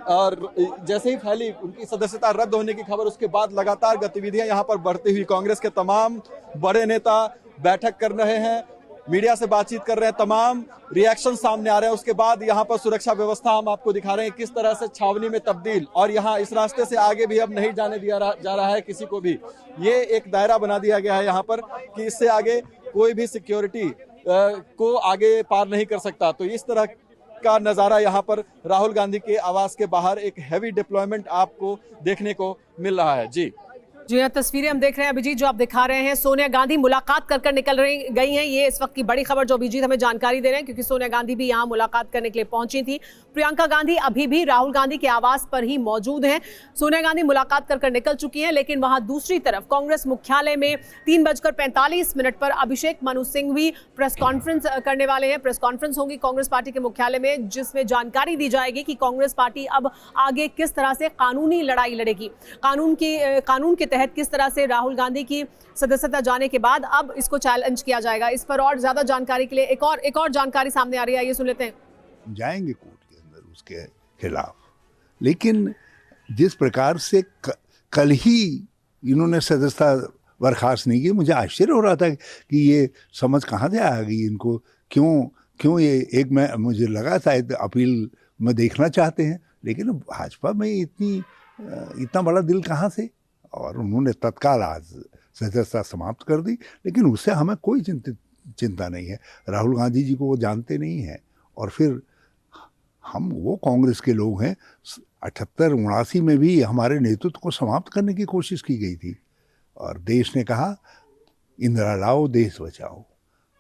और जैसे ही फैली उनकी सदस्यता रद्द होने की खबर, उसके बाद लगातार गतिविधियां यहां पर बढ़ती हुई, कांग्रेस के तमाम बड़े नेता बैठक कर रहे हैं, मीडिया से बातचीत कर रहे हैं, तमाम रिएक्शन सामने आ रहे हैं। उसके बाद यहां पर सुरक्षा व्यवस्था हम आपको दिखा रहे हैं किस तरह से छावनी में तब्दील, और यहां इस रास्ते से आगे भी अब नहीं जाने दिया जा रहा है किसी को भी। ये एक दायरा बना दिया गया है यहाँ पर कि इससे आगे कोई भी सिक्योरिटी को आगे पार नहीं कर सकता। तो इस तरह का नजारा यहाँ पर राहुल गांधी के आवास के बाहर एक हैवी डिप्लॉयमेंट आपको देखने को मिल रहा है। जी जो यह तस्वीरें हम देख रहे हैं अभिजीत, जो आप दिखा रहे हैं, सोनिया गांधी मुलाकात कर निकल गई हैं। ये इस वक्त की बड़ी खबर जो अभिजीत हमें जानकारी दे रहे हैं, क्योंकि सोनिया गांधी भी यहां मुलाकात करने के लिए पहुंची थी। प्रियंका गांधी अभी भी राहुल गांधी के आवास पर ही मौजूद हैं। सोनिया गांधी मुलाकात कर निकल चुकी हैं, लेकिन वहां दूसरी तरफ कांग्रेस मुख्यालय में 3:45 पर अभिषेक मनु सिंघवी प्रेस कॉन्फ्रेंस करने वाले हैं। प्रेस कॉन्फ्रेंस होगी कांग्रेस पार्टी के मुख्यालय में, जिसमें जानकारी दी जाएगी कि कांग्रेस पार्टी अब आगे किस तरह से कानूनी लड़ाई लड़ेगी। कानून के तहत किस तरह से राहुल गांधी की सदस्यता जाने के बाद अब इसको चैलेंज किया जाएगा। इस पर और ज्यादा जानकारी के लिए एक और जानकारी सामने आ रही है, ये सुन लेते हैं। जाएंगे कोर्ट के अंदर उसके खिलाफ, लेकिन जिस प्रकार से कल ही इन्होंने सदस्यता बर्खास्त नहीं की, मुझे आश्चर्य हो रहा था कि ये समझ कहाँ से आ गई इनको, क्यों ये मुझे लगा शायद अपील में देखना चाहते हैं, लेकिन भाजपा में इतना बड़ा दिल कहाँ से, और उन्होंने तत्काल आज सदस्यता समाप्त कर दी। लेकिन उससे हमें कोई चिंता नहीं है, राहुल गांधी जी को वो जानते नहीं हैं, और फिर वो कांग्रेस के लोग हैं। 78-79 में भी हमारे नेतृत्व को समाप्त करने की कोशिश की गई थी, और देश ने कहा इंदिरा लाओ देश बचाओ,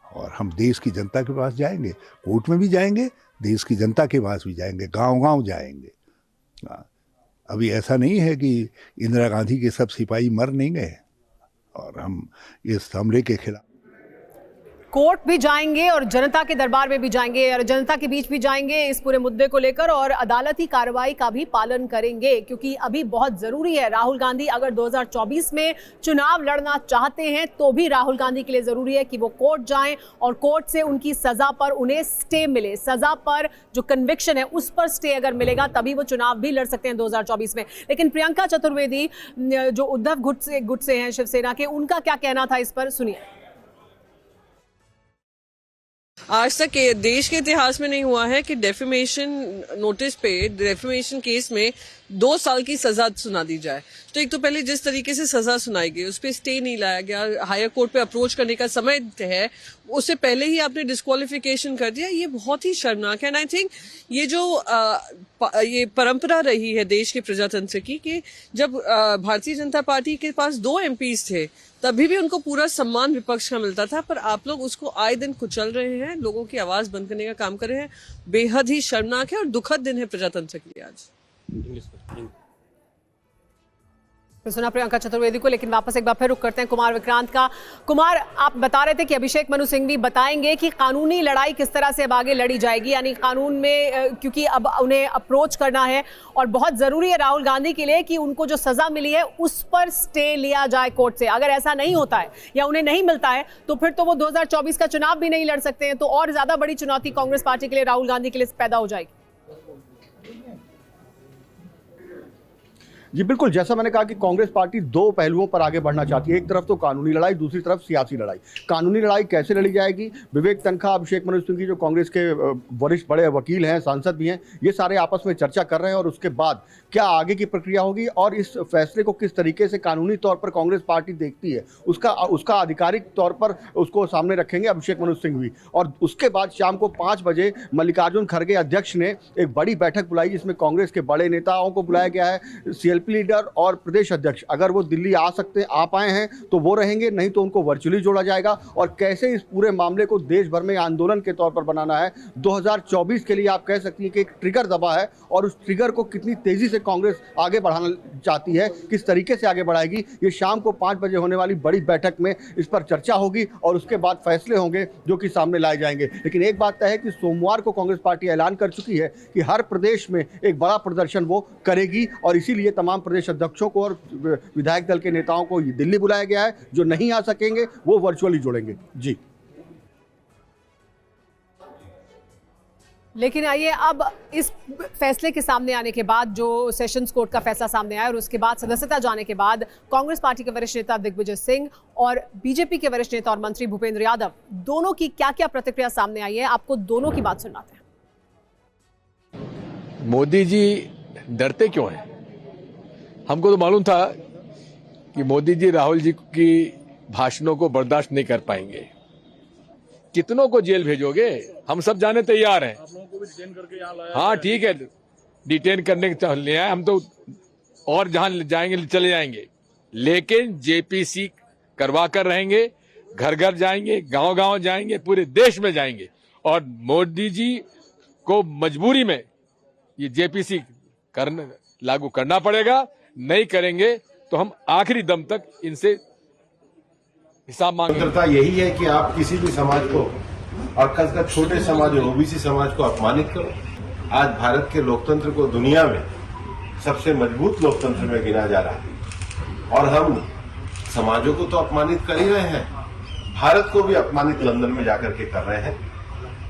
और हम देश की जनता के पास जाएंगे, कोर्ट में भी जाएंगे, देश की जनता के पास भी जाएंगे, गांव-गांव जाएंगे। अभी ऐसा नहीं है कि इंदिरा गांधी के सब सिपाही मर नहीं गए, और हम इस हमले के खिलाफ कोर्ट भी जाएंगे और जनता के दरबार में भी जाएंगे और जनता के बीच भी जाएंगे इस पूरे मुद्दे को लेकर, और अदालती कार्रवाई का भी पालन करेंगे, क्योंकि अभी बहुत जरूरी है। राहुल गांधी अगर 2024 में चुनाव लड़ना चाहते हैं तो भी राहुल गांधी के लिए जरूरी है कि वो कोर्ट जाएं और कोर्ट से उनकी सजा पर उन्हें स्टे मिले। सजा पर जो कन्विक्शन है उस पर स्टे अगर मिलेगा तभी वो चुनाव भी लड़ सकते हैं 2024 में। लेकिन प्रियंका चतुर्वेदी जो उद्धव गुट से हैं शिवसेना के, उनका क्या कहना था इस पर, सुनिए। आज तक देश के इतिहास में नहीं हुआ है कि डेफेमेशन नोटिस पे, डेफेमेशन केस में 2 साल की सजा सुना दी जाए। तो एक तो पहले जिस तरीके से सजा सुनाई गई उस पर स्टे नहीं लाया गया, हायर कोर्ट पे अप्रोच करने का समय है, उससे पहले ही आपने डिस्क्वालिफिकेशन कर दिया, ये बहुत ही शर्मनाक है। एंड आई थिंक ये जो ये परंपरा रही है देश के प्रजातंत्र की, कि जब भारतीय जनता पार्टी के पास 2 MPs थे तभी भी उनको पूरा सम्मान विपक्ष का मिलता था, पर आप लोग उसको आए दिन कुचल रहे हैं, लोगों की आवाज बंद करने का काम कर रहे हैं। बेहद ही शर्मनाक है और दुखद दिन है प्रजातंत्र के लिए आज। सुना प्रियंका चतुर्वेदी को, लेकिन वापस एक बार फिर रुक करते हैं कुमार विक्रांत का। कुमार, आप बता रहे थे कि अभिषेक मनु सिंघवी बताएंगे कि कानूनी लड़ाई किस तरह से अब आगे लड़ी जाएगी, यानी कानून में, क्योंकि अब उन्हें अप्रोच करना है और बहुत जरूरी है राहुल गांधी के लिए कि उनको जो सजा मिली है उस पर स्टे लिया जाए कोर्ट से। अगर ऐसा नहीं होता है या उन्हें नहीं मिलता है तो फिर तो वो 2024 का चुनाव भी नहीं लड़ सकते हैं, तो और ज्यादा बड़ी चुनौती कांग्रेस पार्टी के लिए, राहुल गांधी के लिए पैदा हो जाएगी। जी बिल्कुल, जैसा मैंने कहा कि कांग्रेस पार्टी 2 पहलुओं पर आगे बढ़ना चाहती है। एक तरफ तो कानूनी लड़ाई, दूसरी तरफ सियासी लड़ाई। कानूनी लड़ाई कैसे लड़ी जाएगी? विवेक तनखा, अभिषेक मनु सिंघवी जो कांग्रेस के वरिष्ठ बड़े वकील हैं, सांसद भी हैं, ये सारे आपस में चर्चा कर रहे हैं, और उसके बाद क्या आगे की प्रक्रिया होगी और इस फैसले को किस तरीके से कानूनी तौर पर कांग्रेस पार्टी देखती है उसका आधिकारिक तौर पर उसको सामने रखेंगे अभिषेक मनु सिंघवी। और उसके बाद शाम को 5 बजे मल्लिकार्जुन खड़गे अध्यक्ष ने एक बड़ी बैठक बुलाई, जिसमें कांग्रेस के बड़े नेताओं को बुलाया गया है, CLP लीडर और प्रदेश अध्यक्ष। अगर वो दिल्ली आ पाए हैं तो वो रहेंगे, नहीं तो उनको वर्चुअली जोड़ा जाएगा। और कैसे इस पूरे मामले को देश भर में आंदोलन के तौर पर बनाना है 2024 के लिए, आप कह सकती हैं कि एक ट्रिगर दबा है, और उस ट्रिगर को कितनी तेजी से कांग्रेस आगे बढ़ाना चाहती है, किस तरीके से आगे बढ़ाएगी, ये शाम को 5 बजे होने वाली बड़ी बैठक में इस पर चर्चा होगी, और उसके बाद फैसले होंगे जो कि सामने लाए जाएंगे। लेकिन एक बात तय है कि सोमवार को कांग्रेस पार्टी ऐलान कर चुकी है कि हर प्रदेश में एक बड़ा प्रदर्शन वो करेगी, और इसीलिए तमाम प्रदेश अध्यक्षों को और विधायक दल के नेताओं को दिल्ली बुलाया गया है। जो नहीं आ सकेंगे वो वर्चुअली जुड़ेंगे। जी, लेकिन आइए अब इस फैसले के सामने आने के बाद, जो सेशंस कोर्ट का फैसला सामने आया और उसके बाद सदस्यता जाने के बाद, कांग्रेस पार्टी के वरिष्ठ नेता दिग्विजय सिंह और बीजेपी के वरिष्ठ नेता और मंत्री भूपेंद्र यादव, दोनों की क्या क्या प्रतिक्रिया सामने आई है, आपको दोनों की बात सुनाते हैं। मोदी जी डरते क्यों हैं? हमको तो मालूम था कि मोदी जी राहुल जी की भाषणों को बर्दाश्त नहीं कर पाएंगे। कितनों को जेल भेजोगे? हम सब जाने तैयार हैं। हाँ ठीक है, डिटेन करने के लिए आए हम तो, और जहां जाएंगे चले जाएंगे, लेकिन जेपीसी करवा कर रहेंगे, घर घर जाएंगे, गांव गांव जाएंगे, पूरे देश में जाएंगे और मोदी जी को मजबूरी में ये जेपीसी लागू करना पड़ेगा। नहीं करेंगे तो हम आखिरी दम तक इनसे हिसाब मांगेंगे। स्वतंत्रता यही है कि आप किसी भी समाज को और खासकर छोटे समाज और ओबीसी समाज को अपमानित करो। आज भारत के लोकतंत्र को दुनिया में सबसे मजबूत लोकतंत्र में गिना जा रहा है और हम समाजों को तो अपमानित कर ही रहे हैं, भारत को भी अपमानित लंदन में जाकर के कर रहे हैं।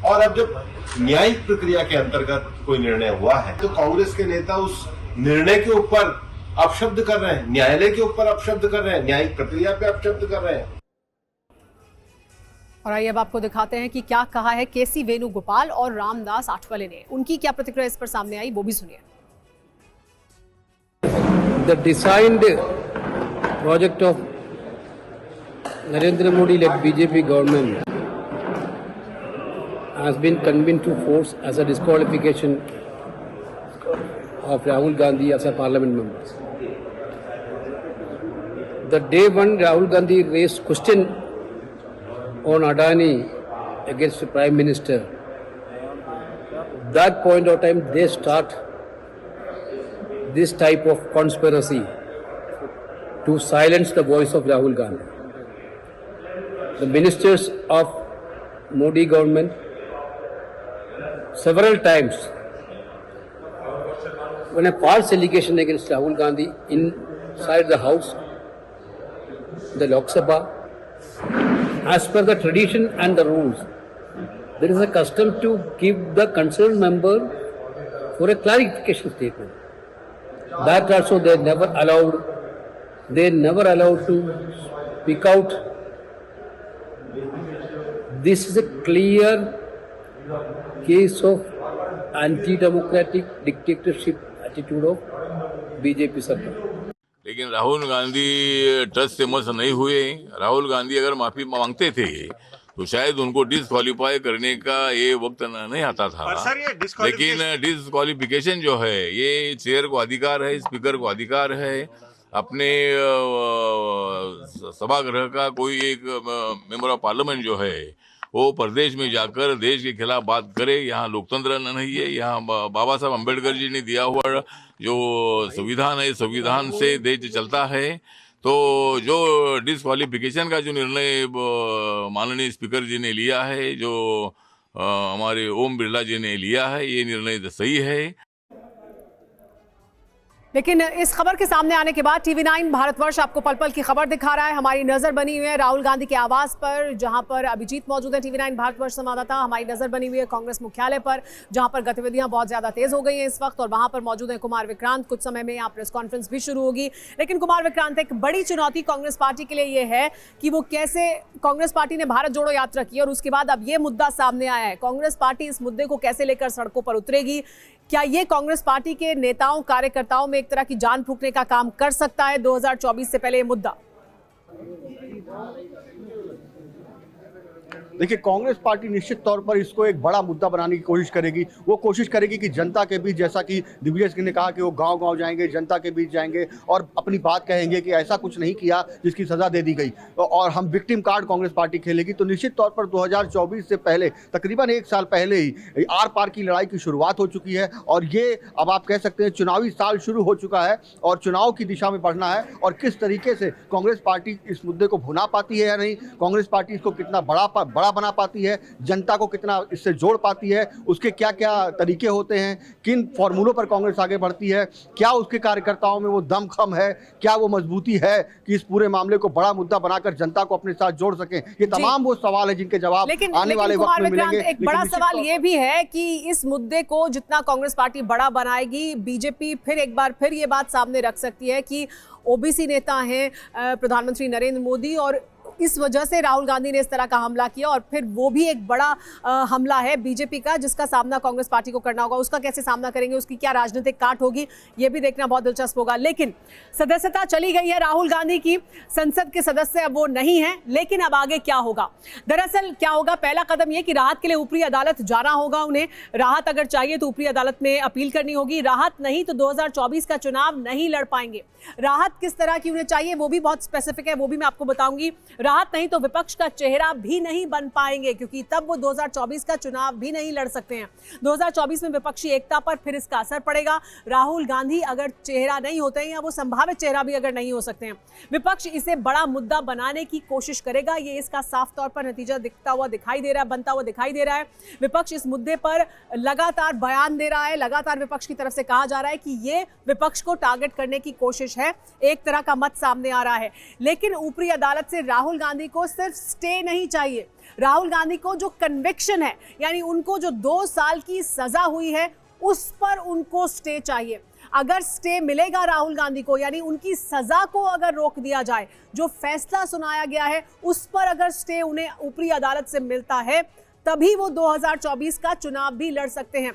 और अब जब न्यायिक प्रक्रिया के अंतर्गत कोई निर्णय हुआ है तो कांग्रेस के नेता उस निर्णय के ऊपर अपशब्द कर रहे हैं, न्यायालय के ऊपर अपशब्द कर रहे हैं, न्यायिक प्रक्रिया पे अपशब्द कर रहे हैं। और आइए अब आपको दिखाते हैं कि क्या कहा है केसी वेणुगोपाल और रामदास आठवले ने। उनकी क्या प्रतिक्रिया इस पर सामने आई, वो भी सुनिए। The designed project of Narendra Modi led BJP government has been convened to force as a disqualification of Rahul Gandhi as a parliament member. The day when Rahul Gandhi raised question on Adani against the Prime Minister, that point of time they start this type of conspiracy to silence the voice of Rahul Gandhi. The ministers of Modi government several times when a false allegation against Rahul Gandhi inside the house, the Lok Sabha, as per the tradition and the rules, there is a custom to give the concerned member for a clarification statement. That also they never allowed to speak out. This is a clear case of anti-democratic dictatorship attitude of BJP सरकार। लेकिन Rahul Gandhi trust से मस नहीं हुए। राहुल गांधी अगर माफी मांगते थे तो शायद उनको डिस्क्वालीफाई करने का ये वक्त नहीं आता था। लेकिन डिस्क्वालिफिकेशन जो है ये चेयर को अधिकार है, स्पीकर को अधिकार है, अपने सभागृह का कोई एक मेंबर ऑफ पार्लियामेंट जो है वो प्रदेश में जाकर देश के खिलाफ बात करे। यहाँ लोकतंत्र नहीं है, यहाँ बाबा साहब अम्बेडकर जी ने दिया हुआ जो संविधान है, संविधान से देश चलता है। तो जो डिस्क्वालिफिकेशन का जो निर्णय माननीय स्पीकर जी ने लिया है, जो हमारे ओम बिरला जी ने लिया है, ये निर्णय सही है। लेकिन इस खबर के सामने आने के बाद TV9 भारतवर्ष आपको पल पल की खबर दिखा रहा है। हमारी नजर बनी हुई है राहुल गांधी के आवास पर, जहां पर अभिजीत मौजूद है, TV9 भारतवर्ष संवाददाता। हमारी नजर बनी हुई है कांग्रेस मुख्यालय पर, जहां पर गतिविधियां बहुत ज्यादा तेज हो गई हैं इस वक्त, और वहां पर मौजूद है कुमार विक्रांत। कुछ समय में यहाँ प्रेस कॉन्फ्रेंस भी शुरू होगी। लेकिन कुमार विक्रांत, एक बड़ी चुनौती कांग्रेस पार्टी के लिए ये है कि वो कैसे, कांग्रेस पार्टी ने भारत जोड़ो यात्रा की और उसके बाद अब ये मुद्दा सामने आया है, कांग्रेस पार्टी इस मुद्दे को कैसे लेकर सड़कों पर उतरेगी? क्या ये कांग्रेस पार्टी के नेताओं कार्यकर्ताओं में एक तरह की जान फूंकने का काम कर सकता है 2024 से पहले ये मुद्दा? देखिए, कांग्रेस पार्टी निश्चित तौर पर इसको एक बड़ा मुद्दा बनाने की कोशिश करेगी। वो कोशिश करेगी कि जनता के बीच, जैसा कि दिग्विजय सिंह ने कहा कि वो गांव-गांव जाएंगे, जनता के बीच जाएंगे और अपनी बात कहेंगे कि ऐसा कुछ नहीं किया जिसकी सज़ा दे दी गई, और हम विक्टिम कार्ड कांग्रेस पार्टी खेलेगी। तो निश्चित तौर पर 2024 से पहले, तकरीबन एक साल पहले ही आर पार की लड़ाई की शुरुआत हो चुकी है और ये अब आप कह सकते हैं चुनावी साल शुरू हो चुका है और चुनाव की दिशा में बढ़ना है। और किस तरीके से कांग्रेस पार्टी इस मुद्दे को भुना पाती है या नहीं, कांग्रेस पार्टी इसको कितना बड़ा बना पाती है, जनता को कितना इससे जोड़ पाती है, उसके क्या क्या तरीके होते हैं, किन फॉर्मूलों पर कांग्रेस आगे बढ़ती है, क्या उसके कार्यकर्ताओं में वो दमखम है, क्या वो मजबूती है कि इस पूरे मामले को बड़ा मुद्दा बनाकर जनता को अपने साथ जोड़ सके। ये तमाम वो सवाल है जिनके जवाब आने वाले वक्त में मिलेंगे। एक बड़ा सवाल ये भी है कि इस मुद्दे को जितना कांग्रेस पार्टी बड़ा बनाएगी, बीजेपी फिर एक बार फिर ये बात सामने रख सकती है कि ओबीसी नेता हैं प्रधानमंत्री नरेंद्र मोदी और इस वजह से राहुल गांधी ने इस तरह का हमला किया और फिर वो भी एक बड़ा हमला है बीजेपी का, जिसका सामना कांग्रेस पार्टी को करना होगा। उसका कैसे सामना करेंगे, उसकी क्या राजनीतिक काट होगी, ये भी देखना बहुत दिलचस्प होगा। लेकिन सदस्यता चली गई है राहुल गांधी की, संसद के सदस्य अब वो नहीं है, लेकिन अब आगे क्या होगा? दरअसल क्या होगा, पहला कदम ये कि राहत के लिए ऊपरी अदालत जाना होगा उन्हें। राहत अगर चाहिए तो ऊपरी अदालत में अपील करनी होगी, राहत नहीं तो 2024 का चुनाव नहीं लड़ पाएंगे। राहत किस तरह की उन्हें चाहिए वो भी बहुत स्पेसिफिक है, वो भी मैं आपको बताऊंगी। राहत नहीं तो विपक्ष का चेहरा भी नहीं बन पाएंगे, क्योंकि तब वो 2024 का चुनाव भी नहीं लड़ सकते हैं। 2024 में विपक्षी एकता पर फिर इसका असर पड़ेगा। राहुल गांधी अगर चेहरा नहीं होते हैं या वो संभावित चेहरा भी अगर नहीं हो सकते हैं, विपक्ष इसे बड़ा मुद्दा बनाने की कोशिश करेगा। ये इसका साफ तौर पर नतीजा दिखता हुआ दिखाई दे रहा है, बनता हुआ दिखाई दे रहा है। विपक्ष इस मुद्दे पर लगातार बयान दे रहा है, लगातार विपक्ष की तरफ से कहा जा रहा है कि ये विपक्ष को टारगेट करने की कोशिश है, एक तरह का मत सामने आ रहा है। लेकिन ऊपरी अदालत से राहुल गांधी को सिर्फ स्टे नहीं चाहिए, राहुल गांधी को जो कन्विक्शन है, यानी उनको जो 2 साल की सजा हुई है उस पर उनको स्टे चाहिए। अगर स्टे मिलेगा राहुल गांधी को, यानी उनकी सजा को अगर रोक दिया जाए, जो फैसला सुनाया गया है उस पर अगर स्टे उन्हें ऊपरी अदालत से मिलता है, तभी वो 2024 का चुनाव भी लड़ सकते हैं।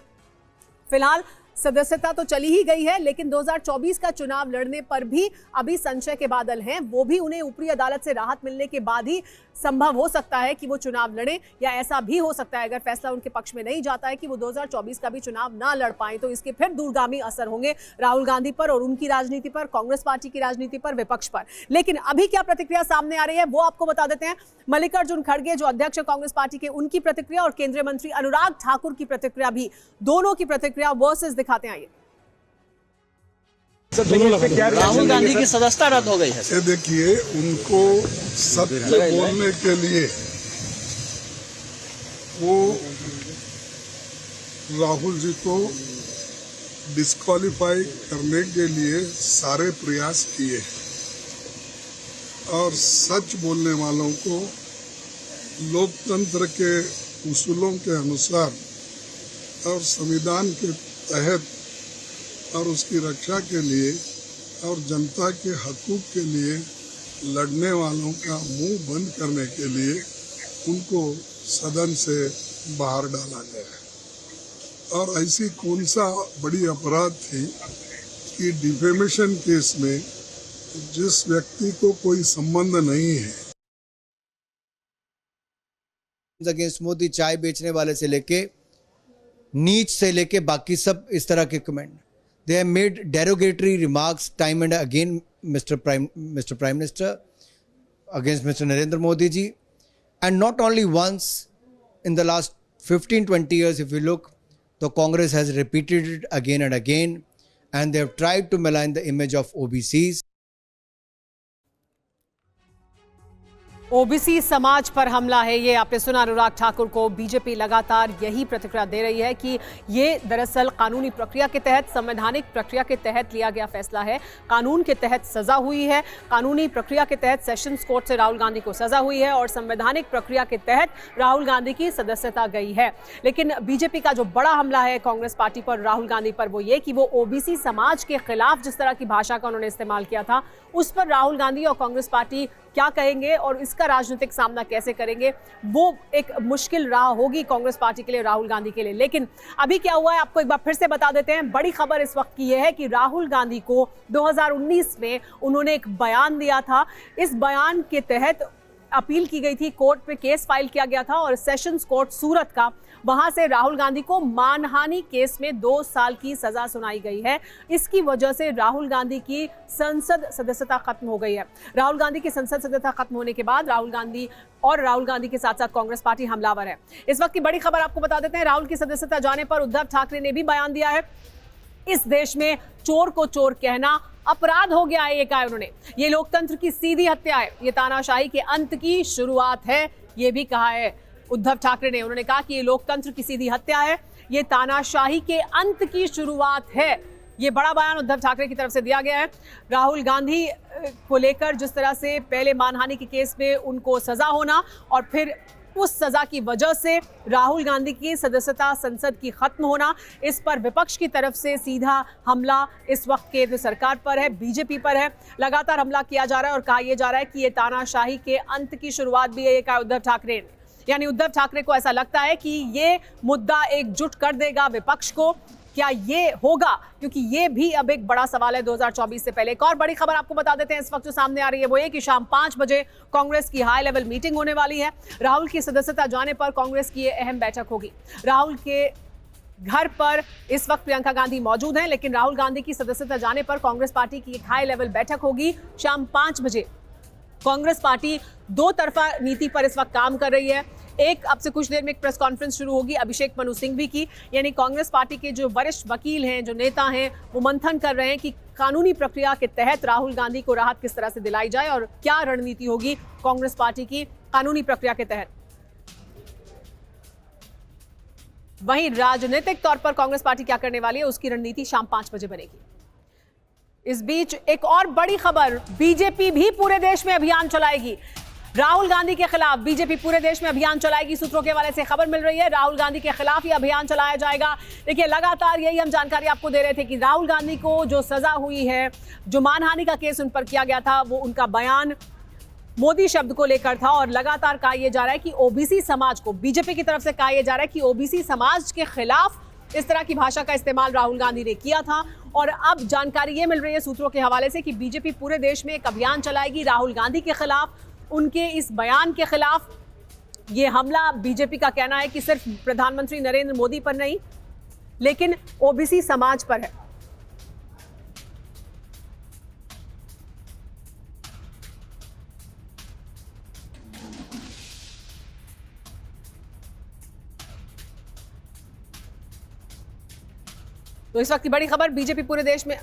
फिलहाल सदस्यता तो चली ही गई है, लेकिन 2024 का चुनाव लड़ने पर भी अभी संशय के बादल हैं। वो भी उन्हें ऊपरी अदालत से राहत मिलने के बाद ही संभव हो सकता है कि वो चुनाव लड़े, या ऐसा भी हो सकता है अगर फैसला उनके पक्ष में नहीं जाता है कि वो 2024 का भी चुनाव ना लड़ पाए, तो इसके फिर दूरगामी असर होंगे राहुल गांधी पर और उनकी राजनीति पर, कांग्रेस पार्टी की राजनीति पर, विपक्ष पर। लेकिन अभी क्या प्रतिक्रिया सामने आ रही है वो आपको बता देते हैं। मल्लिकार्जुन खड़गे जो अध्यक्ष कांग्रेस पार्टी के, उनकी प्रतिक्रिया और केंद्रीय मंत्री अनुराग ठाकुर की प्रतिक्रिया भी, दोनों की प्रतिक्रिया वर्सेस दिखाते हैं। आइए। राहुल गांधी की सदस्यता रद्द हो गई है। ये देखिए, उनको सत्य बोलने के लिए वो राहुल जी को डिस्क्वालीफाई करने के लिए सारे प्रयास किए और सच बोलने वालों को लोकतंत्र के उसूलों के अनुसार और संविधान के तहत और उसकी रक्षा के लिए और जनता के हकूक़ के लिए लड़ने वालों का मुंह बंद करने के लिए उनको सदन से बाहर डाला गया। और ऐसी कौन सा बड़ी अपराध थी कि डिफेमेशन केस में जिस व्यक्ति को कोई संबंध नहीं है, अगेंस्ट मोदी, चाय बेचने वाले से लेके नीच से लेके बाकी सब इस तरह के comment, they have made derogatory remarks time and again, Mr. Prime Minister, against Mr. Narendra Modi ji, and not only once. In the last 15-20 years, if you look, the Congress has repeated it again and again, and they have tried to malign the image of OBCs. OBC समाज पर हमला है, ये आपने सुना अनुराग ठाकुर को। BJP लगातार यही प्रतिक्रिया दे रही है कि ये दरअसल कानूनी प्रक्रिया के तहत, संवैधानिक प्रक्रिया के तहत लिया गया फैसला है। कानून के तहत सजा हुई है, कानूनी प्रक्रिया के तहत सेशंस कोर्ट से राहुल गांधी को सजा हुई है और संवैधानिक प्रक्रिया के तहत राहुल गांधी की सदस्यता गई है। लेकिन बीजेपी का जो बड़ा हमला है कांग्रेस पार्टी पर, राहुल गांधी पर, वो ये कि वो ओबीसी समाज के खिलाफ जिस तरह की भाषा का उन्होंने इस्तेमाल किया था, उस पर राहुल गांधी और कांग्रेस पार्टी क्या कहेंगे और इसका राजनीतिक सामना कैसे करेंगे, वो एक मुश्किल राह होगी कांग्रेस पार्टी के लिए, राहुल गांधी के लिए। लेकिन अभी क्या हुआ है आपको एक बार फिर से बता देते हैं। बड़ी खबर इस वक्त की यह है कि राहुल गांधी को 2019 में उन्होंने एक बयान दिया था। इस बयान के तहत अपील की गई थी, कोर्ट में केस फाइल किया गया था और सेशंस कोर्ट सूरत का, वहां से राहुल गांधी को मानहानि केस में 2 साल की सजा सुनाई गई है। इसकी वजह से राहुल गांधी की संसद सदस्यता खत्म हो गई है। राहुल गांधी की संसद सदस्यता खत्म होने के बाद राहुल गांधी के साथ साथ कांग्रेस पार्टी हमलावर है। इस वक्त की बड़ी खबर आपको बता देते हैं। राहुल की सदस्यता जाने पर उद्धव ठाकरे ने भी बयान दिया है। इस देश में चोर को चोर कहना अपराध हो गया है, ये कहा उन्होंने। ये लोकतंत्र की सीधी हत्या है, ये तानाशाही के अंत की शुरुआत है, ये भी कहा है उद्धव ठाकरे ने। उन्होंने कहा कि ये लोकतंत्र की सीधी हत्या है, ये तानाशाही के अंत की शुरुआत है। ये बड़ा बयान उद्धव ठाकरे की तरफ से दिया गया है। राहुल गांधी को लेकर जिस तरह से पहले मानहानि के केस में उनको सजा होना और फिर उस सजा की वजह से राहुल गांधी की सदस्यता संसद की खत्म होना, इस पर विपक्ष की तरफ से सीधा हमला इस वक्त केंद्र सरकार पर है, बीजेपी पर है। लगातार हमला किया जा रहा है और कहा यह जा रहा है कि ये तानाशाही के अंत की शुरुआत भी है, ये कहा उद्धव ठाकरे ने। यानी उद्धव ठाकरे को ऐसा लगता है कि ये मुद्दा एकजुट कर देगा विपक्ष को। क्या ये होगा? क्योंकि ये भी अब एक बड़ा सवाल है 2024 से पहले। एक और बड़ी खबर आपको बता देते हैं इस वक्त जो सामने आ रही है वो ये कि शाम 5 बजे कांग्रेस की हाई लेवल मीटिंग होने वाली है। राहुल की सदस्यता जाने पर कांग्रेस की ये अहम बैठक होगी। राहुल के घर पर इस वक्त प्रियंका गांधी मौजूद हैं, लेकिन राहुल गांधी की सदस्यता जाने पर कांग्रेस पार्टी की एक हाई लेवल बैठक होगी शाम 5 बजे। कांग्रेस पार्टी दो तरफा नीति पर इस वक्त काम कर रही है। एक अब से कुछ देर में एक प्रेस कॉन्फ्रेंस शुरू होगी अभिषेक मनु सिंघवी की, यानी कांग्रेस पार्टी के जो वरिष्ठ वकील हैं, जो नेता हैं, वो मंथन कर रहे हैं कि कानूनी प्रक्रिया के तहत राहुल गांधी को राहत किस तरह से दिलाई जाए और क्या रणनीति होगी कांग्रेस पार्टी की कानूनी प्रक्रिया के तहत। वहीं राजनीतिक तौर पर कांग्रेस पार्टी क्या करने वाली है उसकी रणनीति शाम 5 बजे बनेगी। इस बीच एक और बड़ी खबर, बीजेपी भी पूरे देश में अभियान चलाएगी। राहुल गांधी के खिलाफ बीजेपी पूरे देश में अभियान चलाएगी। सूत्रों के हवाले से खबर मिल रही है राहुल गांधी के खिलाफ ये अभियान चलाया जाएगा। देखिए, लगातार यही हम जानकारी आपको दे रहे थे कि राहुल गांधी को जो सजा हुई है, जो मानहानि का केस उन पर किया गया था, वो उनका बयान मोदी शब्द को लेकर था और लगातार कहा यह जा रहा है कि ओबीसी समाज को, बीजेपी की तरफ से कहा यह जा रहा है कि ओबीसी समाज के खिलाफ इस तरह की भाषा का इस्तेमाल राहुल गांधी ने किया था। और अब जानकारी ये मिल रही है सूत्रों के हवाले से कि बीजेपी पूरे देश में एक अभियान चलाएगी राहुल गांधी के खिलाफ, उनके इस बयान के खिलाफ। ये हमला बीजेपी का कहना है कि सिर्फ प्रधानमंत्री नरेंद्र मोदी पर नहीं, लेकिन ओबीसी समाज पर है। तो इस वक्त की बड़ी खबर, बीजेपी पूरे देश में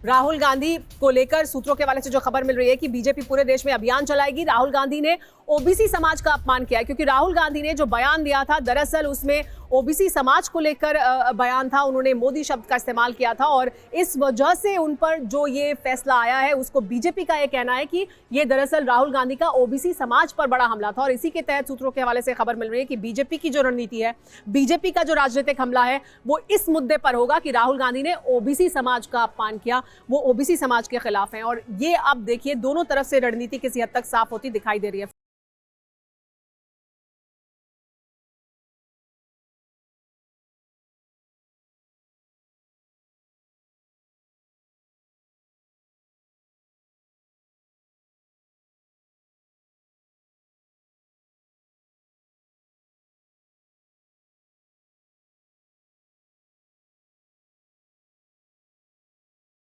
राहुल गांधी को लेकर सूत्रों के हवाले से जो खबर मिल रही है कि बीजेपी पूरे देश में अभियान चलाएगी। राहुल गांधी ने ओबीसी समाज का अपमान किया है, क्योंकि राहुल गांधी ने जो बयान दिया था दरअसल उसमें ओबीसी समाज को लेकर बयान था। उन्होंने मोदी शब्द का इस्तेमाल किया था और इस वजह से उन पर जो ये फैसला आया है उसको बीजेपी का ये कहना है कि ये दरअसल राहुल गांधी का ओबीसी समाज पर बड़ा हमला था। और इसी के तहत सूत्रों के हवाले से खबर मिल रही है कि बीजेपी की जो रणनीति है, बीजेपी का जो राजनीतिक हमला है, वो इस मुद्दे पर होगा कि राहुल गांधी ने ओबीसी समाज का अपमान किया, वो ओबीसी समाज के खिलाफ हैं। और ये अब देखिए दोनों तरफ से रणनीति किसी हद तक साफ होती दिखाई दे रही है।